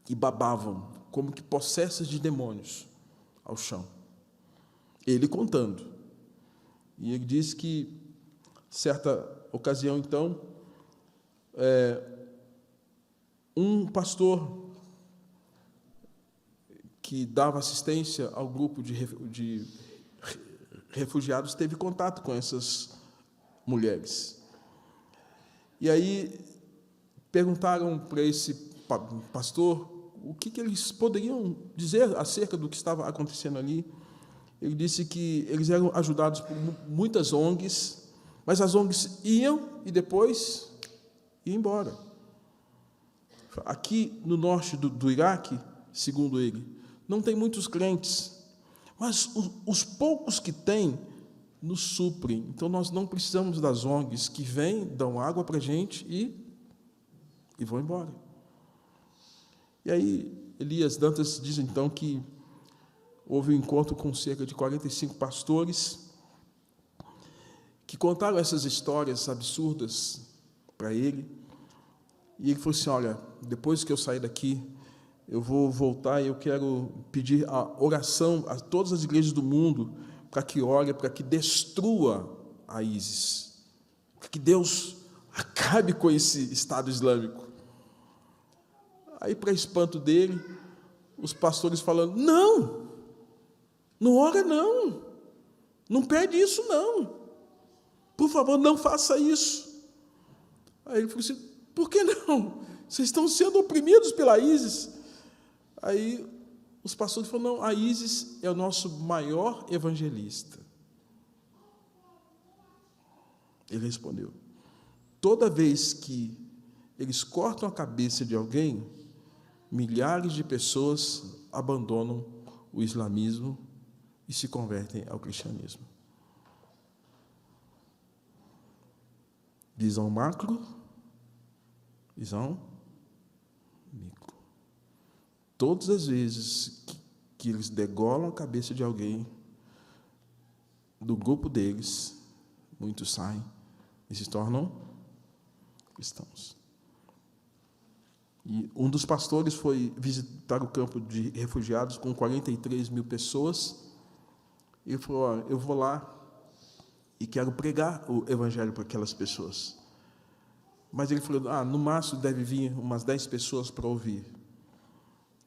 S2: e babavam, como que possessas de demônios, ao chão. Ele contando. E ele diz que, certa ocasião, então, um pastor que dava assistência ao grupo de refugiados teve contato com essas mulheres. E aí perguntaram para esse pastor o que eles poderiam dizer acerca do que estava acontecendo ali. Ele disse que eles eram ajudados por muitas ONGs, mas as ONGs iam e depois iam embora. Aqui no norte do Iraque, segundo ele, não tem muitos crentes, mas os poucos que tem nos suprem. Então, nós não precisamos das ONGs que vêm, dão água para a gente e vão embora. E aí, Elias Dantas diz, então, que houve um encontro com cerca de 45 pastores que contaram essas histórias absurdas para ele. E ele falou assim, olha, depois que eu sair daqui, eu vou voltar e eu quero pedir a oração a todas as igrejas do mundo para que ore, para que destrua a ISIS, para que Deus acabe com esse Estado Islâmico. Aí, para espanto dele, os pastores falando, não ora não pede isso não, por favor, não faça isso. Aí ele falou assim, por que não? Vocês estão sendo oprimidos pela ISIS. Aí os pastores falaram, não, a ISIS é o nosso maior evangelista. Ele respondeu, toda vez que eles cortam a cabeça de alguém, milhares de pessoas abandonam o islamismo e se convertem ao cristianismo. Visão macro, visão micro. Todas as vezes que eles degolam a cabeça de alguém, do grupo deles, muitos saem e se tornam cristãos. E um dos pastores foi visitar o campo de refugiados com 43 mil pessoas. E ele falou: ó, eu vou lá e quero pregar o evangelho para aquelas pessoas. Mas ele falou: no máximo deve vir umas 10 pessoas para ouvir.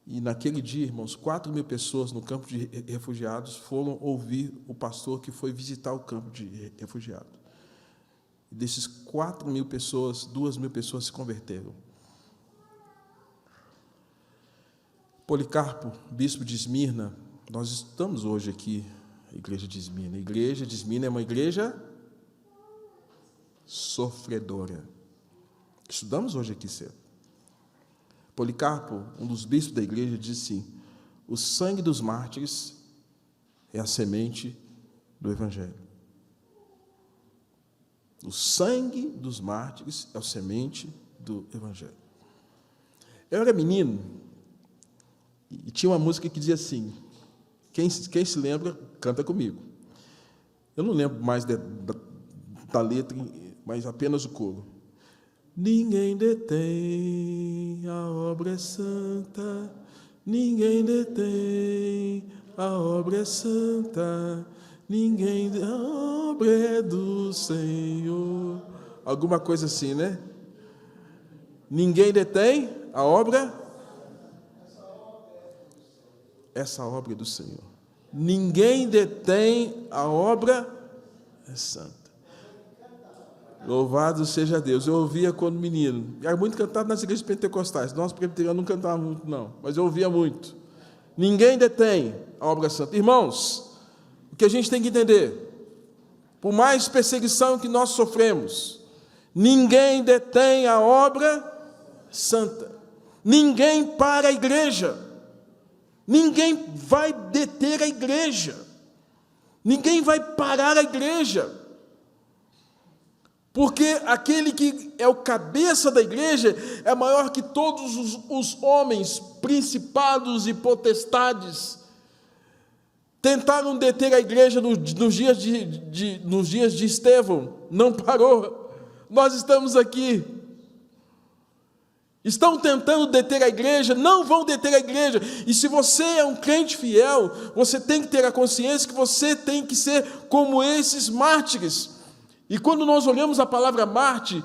S2: E naquele dia, irmãos, 4 mil pessoas no campo de refugiados foram ouvir o pastor que foi visitar o campo de refugiados. E desses 4 mil pessoas, 2 mil pessoas se converteram. Policarpo, bispo de Esmirna, nós estamos hoje aqui, a igreja de Esmirna. A igreja de Esmirna é uma igreja sofredora. Estudamos hoje aqui cedo. Policarpo, um dos bispos da igreja, disse assim: o sangue dos mártires é a semente do evangelho. O sangue dos mártires é a semente do evangelho. Eu era menino e tinha uma música que dizia assim, quem se lembra, canta comigo. Eu não lembro mais da letra, mas apenas o coro. Ninguém detém, a obra é santa, ninguém detém, a obra é santa, a obra é do Senhor. Alguma coisa assim, né? Ninguém detém a obra. Essa obra é do Senhor. Ninguém detém a obra é santa. Louvado seja Deus. Eu ouvia quando menino. Era muito cantado nas igrejas pentecostais. Nós presbiterianos não cantávamos muito, não. Mas eu ouvia muito. Ninguém detém a obra santa. Irmãos, o que a gente tem que entender, por mais perseguição que nós sofremos, ninguém detém a obra santa. Ninguém para a igreja. Ninguém vai deter a igreja. Ninguém vai parar a igreja. Porque aquele que é o cabeça da igreja é maior que todos os homens, principados e potestades. Tentaram deter a igreja nos dias de Estevão, não parou. Nós estamos aqui. Estão tentando deter a igreja, não vão deter a igreja. E se você é um crente fiel, você tem que ter a consciência que você tem que ser como esses mártires. E quando nós olhamos a palavra mártir,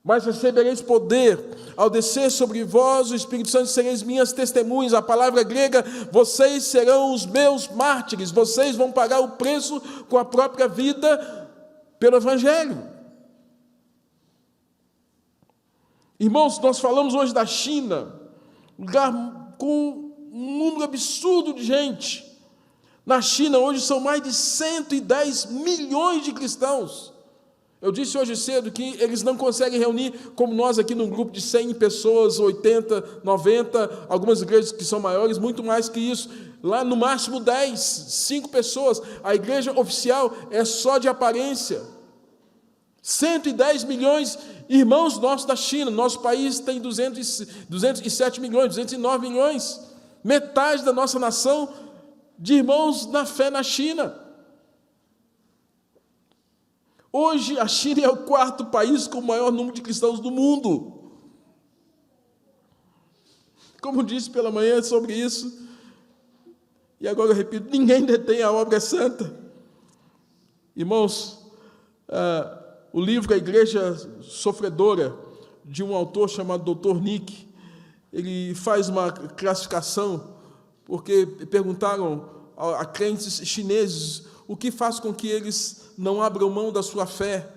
S2: mas recebereis poder ao descer sobre vós o Espírito Santo, sereis minhas testemunhas. A palavra grega, vocês serão os meus mártires, vocês vão pagar o preço com a própria vida pelo Evangelho. Irmãos, nós falamos hoje da China, lugar com um número absurdo de gente. Na China, hoje, são mais de 110 milhões de cristãos. Eu disse hoje cedo que eles não conseguem reunir, como nós aqui, num grupo de 100 pessoas, 80, 90, algumas igrejas que são maiores, muito mais que isso. Lá, no máximo, 10, 5 pessoas. A igreja oficial é só de aparência. 110 milhões, irmãos nossos da China. Nosso país tem 207 milhões, 209 milhões. Metade da nossa nação de irmãos na fé na China. Hoje, a China é o 4º país com o maior número de cristãos do mundo. Como disse pela manhã sobre isso, e agora eu repito, ninguém detém a obra santa. Irmãos, o livro A Igreja Sofredora, de um autor chamado Dr. Nick, ele faz uma classificação, porque perguntaram a crentes chineses o que faz com que eles não abram mão da sua fé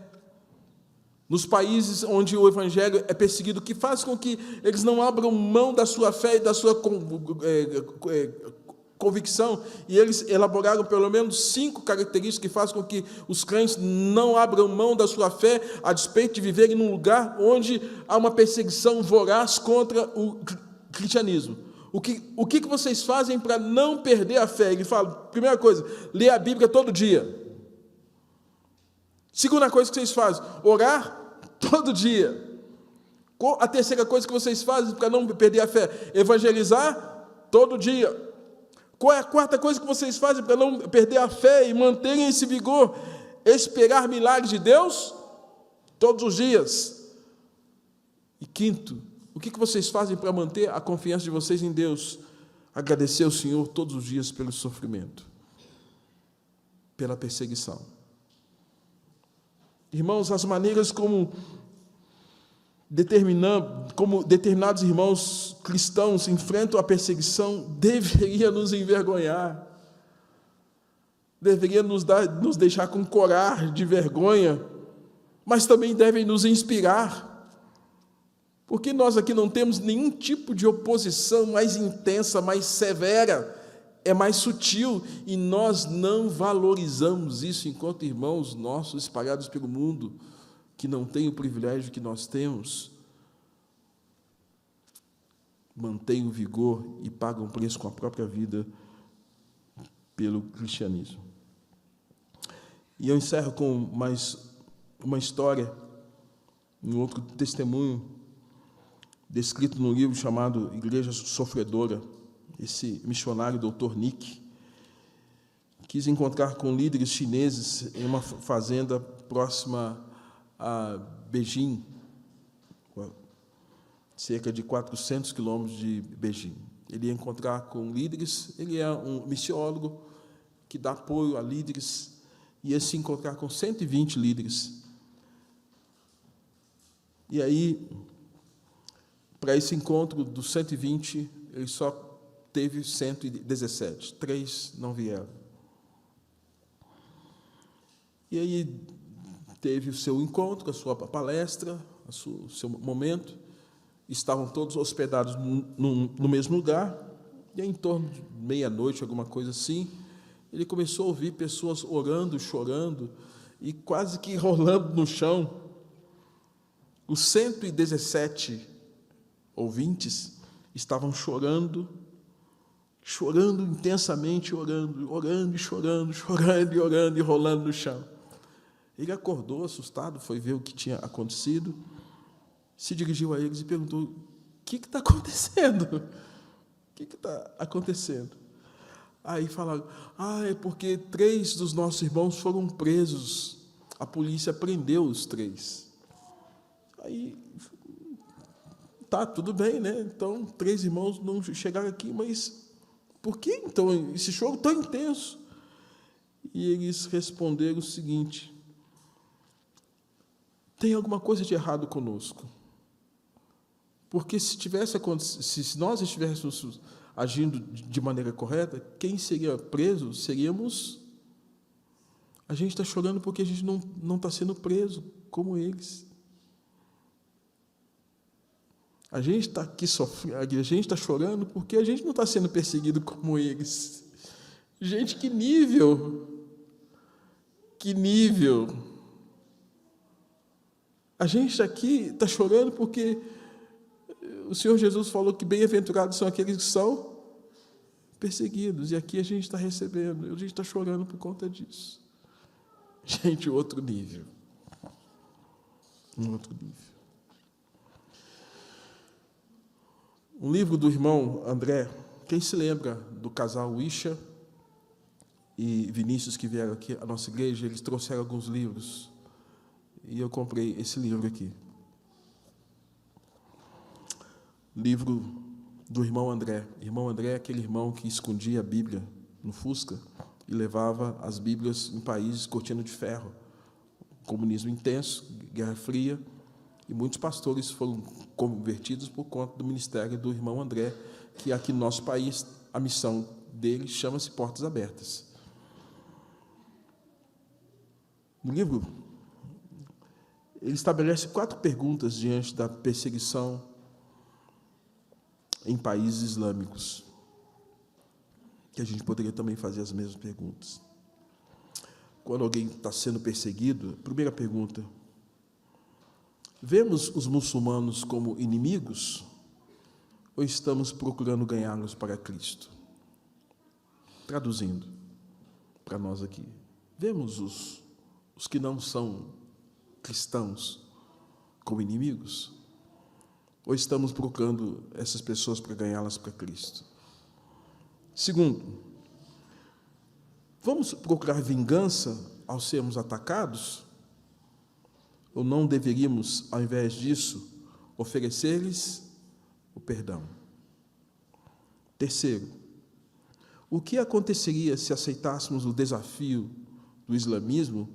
S2: nos países onde o evangelho é perseguido, o que faz com que eles não abram mão da sua fé e da sua convicção. E eles elaboraram pelo menos 5 características que fazem com que os crentes não abram mão da sua fé, a despeito de viverem num lugar onde há uma perseguição voraz contra o cristianismo. O que vocês fazem para não perder a fé? Ele fala, primeira coisa, ler a Bíblia todo dia. Segunda coisa que vocês fazem, orar todo dia. A terceira coisa que vocês fazem para não perder a fé, evangelizar todo dia. Qual é a quarta coisa que vocês fazem para não perder a fé e manterem esse vigor? Esperar milagres de Deus todos os dias. E quinto, o que vocês fazem para manter a confiança de vocês em Deus? Agradecer ao Senhor todos os dias pelo sofrimento, pela perseguição. Irmãos, as maneiras como determinados irmãos cristãos enfrentam a perseguição deveria nos envergonhar, deveria nos deixar com corar de vergonha, mas também devem nos inspirar, porque nós aqui não temos nenhum tipo de oposição mais intensa, mais severa, é mais sutil, e nós não valorizamos isso enquanto irmãos nossos espalhados pelo mundo, que não têm o privilégio que nós temos, mantêm o vigor e pagam preço com a própria vida pelo cristianismo. E eu encerro com mais uma história, um outro testemunho, descrito no livro chamado Igreja Sofredora. Esse missionário, Dr. Nick, quis encontrar com líderes chineses em uma fazenda próxima a Beijing, cerca de 400 quilômetros de Beijing. Ele ia encontrar com líderes, ele é um missiólogo que dá apoio a líderes, ia se encontrar com 120 líderes. E aí, para esse encontro dos 120, ele só teve 117, 3 não vieram. E aí teve o seu encontro, a sua palestra, o seu momento, estavam todos hospedados no mesmo lugar, e em torno de meia-noite, alguma coisa assim, ele começou a ouvir pessoas orando, chorando, e quase que rolando no chão. Os 117 ouvintes estavam chorando intensamente, orando e rolando no chão. Ele acordou assustado, foi ver o que tinha acontecido, se dirigiu a eles e perguntou: o que está acontecendo? O que está acontecendo? Aí falaram: é porque 3 dos nossos irmãos foram presos, a polícia prendeu os 3. Aí, tá, tudo bem, né? Então, 3 irmãos não chegaram aqui, mas por que, então, esse choro tão intenso? E eles responderam o seguinte: tem alguma coisa de errado conosco. Porque se nós estivéssemos agindo de maneira correta, quem seria preso seríamos... A gente está chorando porque a gente não está sendo preso como eles. A gente está aqui sofrendo, a gente está chorando porque a gente não está sendo perseguido como eles. Gente, que nível! Que nível! A gente aqui está chorando porque o Senhor Jesus falou que bem-aventurados são aqueles que são perseguidos. E aqui a gente está recebendo, a gente está chorando por conta disso. Gente, outro nível. Um outro nível. Um livro do irmão André. Quem se lembra do casal Isha e Vinícius, que vieram aqui à nossa igreja? Eles trouxeram alguns livros. E eu comprei esse livro aqui. Livro do irmão André. Irmão André é aquele irmão que escondia a Bíblia no Fusca e levava as Bíblias em países cortina de ferro. Comunismo intenso, Guerra Fria, e muitos pastores foram convertidos por conta do ministério do irmão André, que aqui no nosso país, a missão dele chama-se Portas Abertas. No livro, ele estabelece 4 perguntas diante da perseguição em países islâmicos, que a gente poderia também fazer as mesmas perguntas. Quando alguém está sendo perseguido, primeira pergunta: vemos os muçulmanos como inimigos ou estamos procurando ganhá-los para Cristo? Traduzindo para nós aqui, vemos os que não são cristãos como inimigos? Ou estamos procurando essas pessoas para ganhá-las para Cristo? Segundo, vamos procurar vingança ao sermos atacados? Ou não deveríamos, ao invés disso, oferecer-lhes o perdão? Terceiro, o que aconteceria se aceitássemos o desafio do islamismo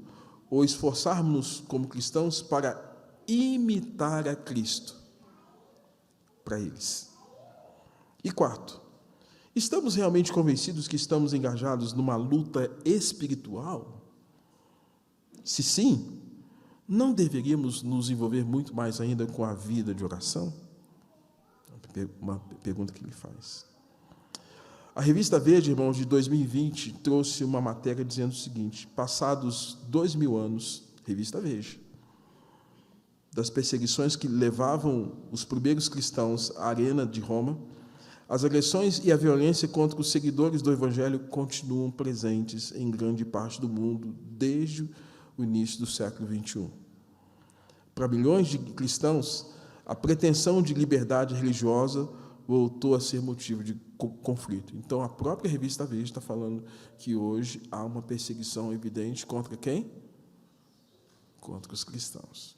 S2: ou esforçarmos-nos como cristãos para imitar a Cristo para eles? E quarto, estamos realmente convencidos que estamos engajados numa luta espiritual? Se sim, não deveríamos nos envolver muito mais ainda com a vida de oração? Uma pergunta que ele faz. A Revista Veja, irmãos, de 2020, trouxe uma matéria dizendo o seguinte: passados 2000 anos, Revista Veja, das perseguições que levavam os primeiros cristãos à arena de Roma, as agressões e a violência contra os seguidores do Evangelho continuam presentes em grande parte do mundo desde o início do século XXI. Para milhões de cristãos, a pretensão de liberdade religiosa voltou a ser motivo de conflito. Então, a própria Revista Veja está falando que hoje há uma perseguição evidente contra quem? Contra os cristãos.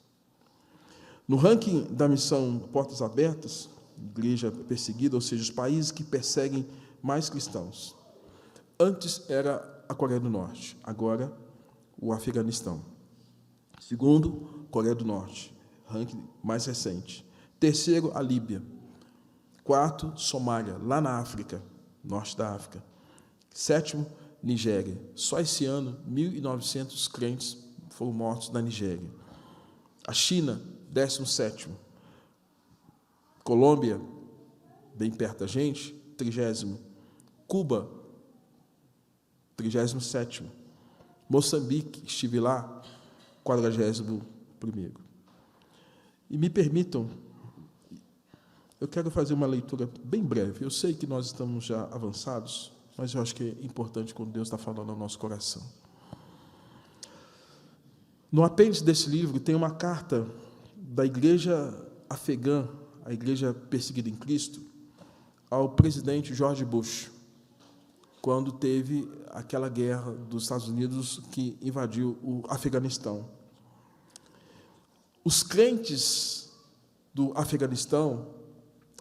S2: No ranking da missão Portas Abertas, igreja perseguida, ou seja, os países que perseguem mais cristãos, antes era a Coreia do Norte, agora o Afeganistão. Segundo, Coreia do Norte, ranking mais recente. Terceiro, a Líbia. Quarto, Somália, lá na África, norte da África. Sétimo, Nigéria. Só esse ano, 1.900 crentes foram mortos na Nigéria. A China, 17º. Colômbia, bem perto da gente, 30º. Cuba, 37º. Moçambique, estive lá, 41º. E me permitam, eu quero fazer uma leitura bem breve. Eu sei que nós estamos já avançados, mas eu acho que é importante quando Deus está falando ao nosso coração. No apêndice desse livro tem uma carta da igreja afegã, a igreja perseguida em Cristo, ao presidente George Bush, quando teve aquela guerra dos Estados Unidos que invadiu o Afeganistão. Os crentes do Afeganistão,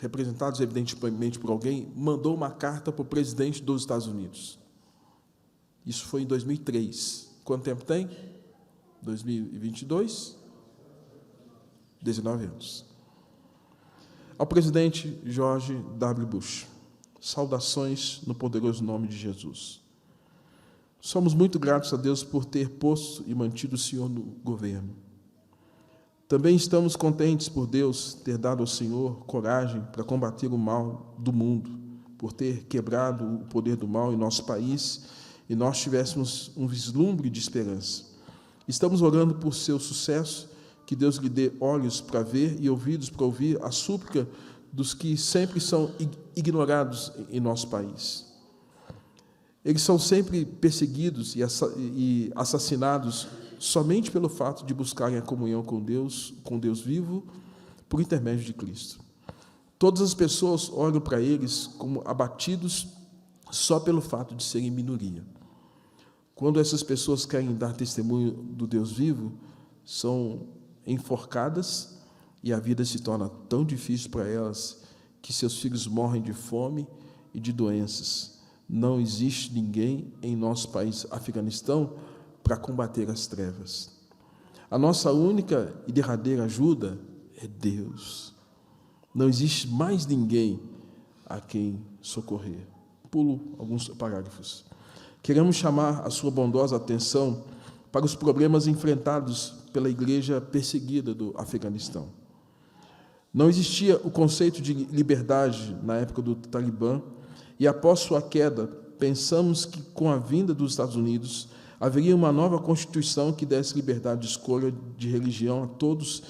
S2: representados evidentemente por alguém, mandou uma carta para o presidente dos Estados Unidos. Isso foi em 2003. Quanto tempo tem? 2022? 19 anos. Ao presidente George W. Bush, saudações no poderoso nome de Jesus. Somos muito gratos a Deus por ter posto e mantido o Senhor no governo. Também estamos contentes por Deus ter dado ao Senhor coragem para combater o mal do mundo, por ter quebrado o poder do mal em nosso país e nós tivéssemos um vislumbre de esperança. Estamos orando por seu sucesso, que Deus lhe dê olhos para ver e ouvidos para ouvir a súplica dos que sempre são ignorados em nosso país. Eles são sempre perseguidos e assassinados somente pelo fato de buscarem a comunhão com Deus vivo, por intermédio de Cristo. Todas as pessoas olham para eles como abatidos só pelo fato de serem minoria. Quando essas pessoas querem dar testemunho do Deus vivo, são enforcadas e a vida se torna tão difícil para elas que seus filhos morrem de fome e de doenças. Não existe ninguém em nosso país, Afeganistão, para combater as trevas. A nossa única e derradeira ajuda é Deus. Não existe mais ninguém a quem socorrer. Pulo alguns parágrafos. Queremos chamar a sua bondosa atenção para os problemas enfrentados pela igreja perseguida do Afeganistão. Não existia o conceito de liberdade na época do Talibã, e após sua queda, pensamos que com a vinda dos Estados Unidos haveria uma nova Constituição que desse liberdade de escolha de religião a todos,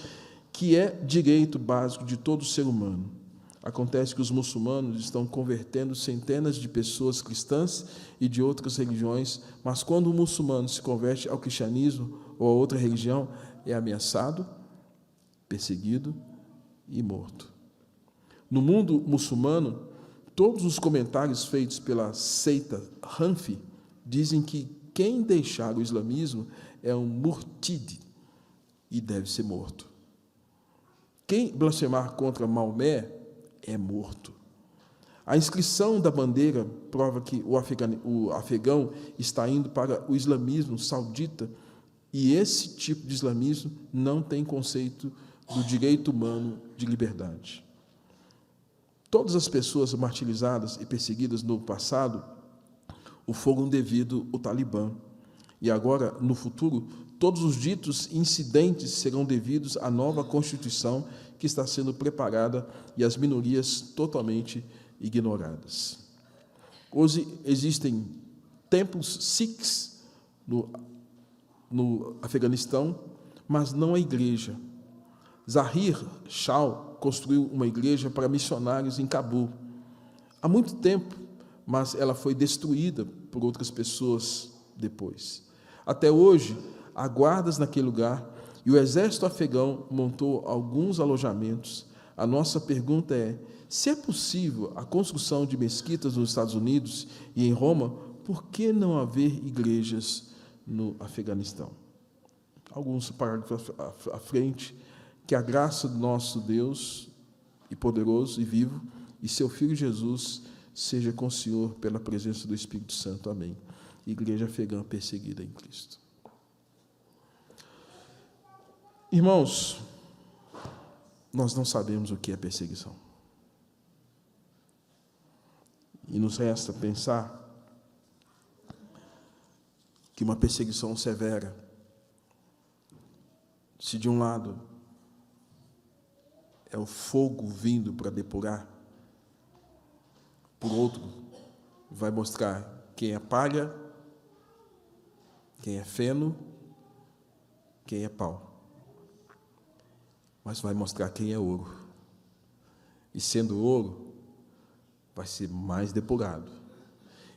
S2: que é direito básico de todo ser humano. Acontece que os muçulmanos estão convertendo centenas de pessoas cristãs e de outras religiões, mas quando o muçulmano se converte ao cristianismo ou a outra religião, é ameaçado, perseguido e morto. No mundo muçulmano, Todos os comentários feitos pela seita Hanfi dizem que quem deixar o islamismo é um murtid e deve ser morto. Quem blasfemar contra Maomé é morto. A inscrição da bandeira prova que o afegão está indo para o islamismo saudita, e esse tipo de islamismo não tem conceito do direito humano de liberdade. Todas as pessoas martirizadas e perseguidas no passado o foram devido ao Talibã. E agora, no futuro, todos os ditos incidentes serão devidos à nova Constituição que está sendo preparada e às minorias totalmente ignoradas. Hoje existem templos Sikhs no Afeganistão, mas não a igreja. Zahir Shah construiu uma igreja para missionários em Cabul há muito tempo, mas ela foi destruída por outras pessoas depois. Até hoje, há guardas naquele lugar e o exército afegão montou alguns alojamentos. A nossa pergunta é: se é possível a construção de mesquitas nos Estados Unidos e em Roma, por que não haver igrejas no Afeganistão? Alguns parágrafos à frente. Que a graça do nosso Deus, e poderoso e vivo, e seu Filho Jesus, seja com o Senhor pela presença do Espírito Santo. Amém. Igreja afegã perseguida em Cristo. Irmãos, nós não sabemos o que é perseguição. E nos resta pensar que uma perseguição severa, se de um lado é o fogo vindo para depurar, por outro, vai mostrar quem é palha, quem é feno, quem é pau. Mas vai mostrar quem é ouro. E sendo ouro, vai ser mais depurado.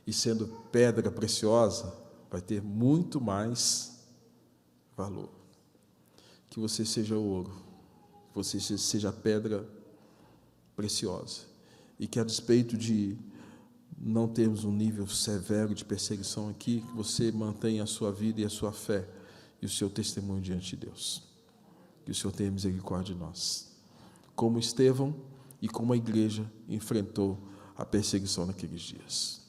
S2: E sendo pedra preciosa, vai ter muito mais valor. Que você seja ouro. Você seja pedra preciosa, e que, a despeito de não termos um nível severo de perseguição aqui, que você mantenha a sua vida e a sua fé e o seu testemunho diante de Deus. Que o Senhor tenha misericórdia de nós, como Estevão e como a igreja enfrentou a perseguição naqueles dias.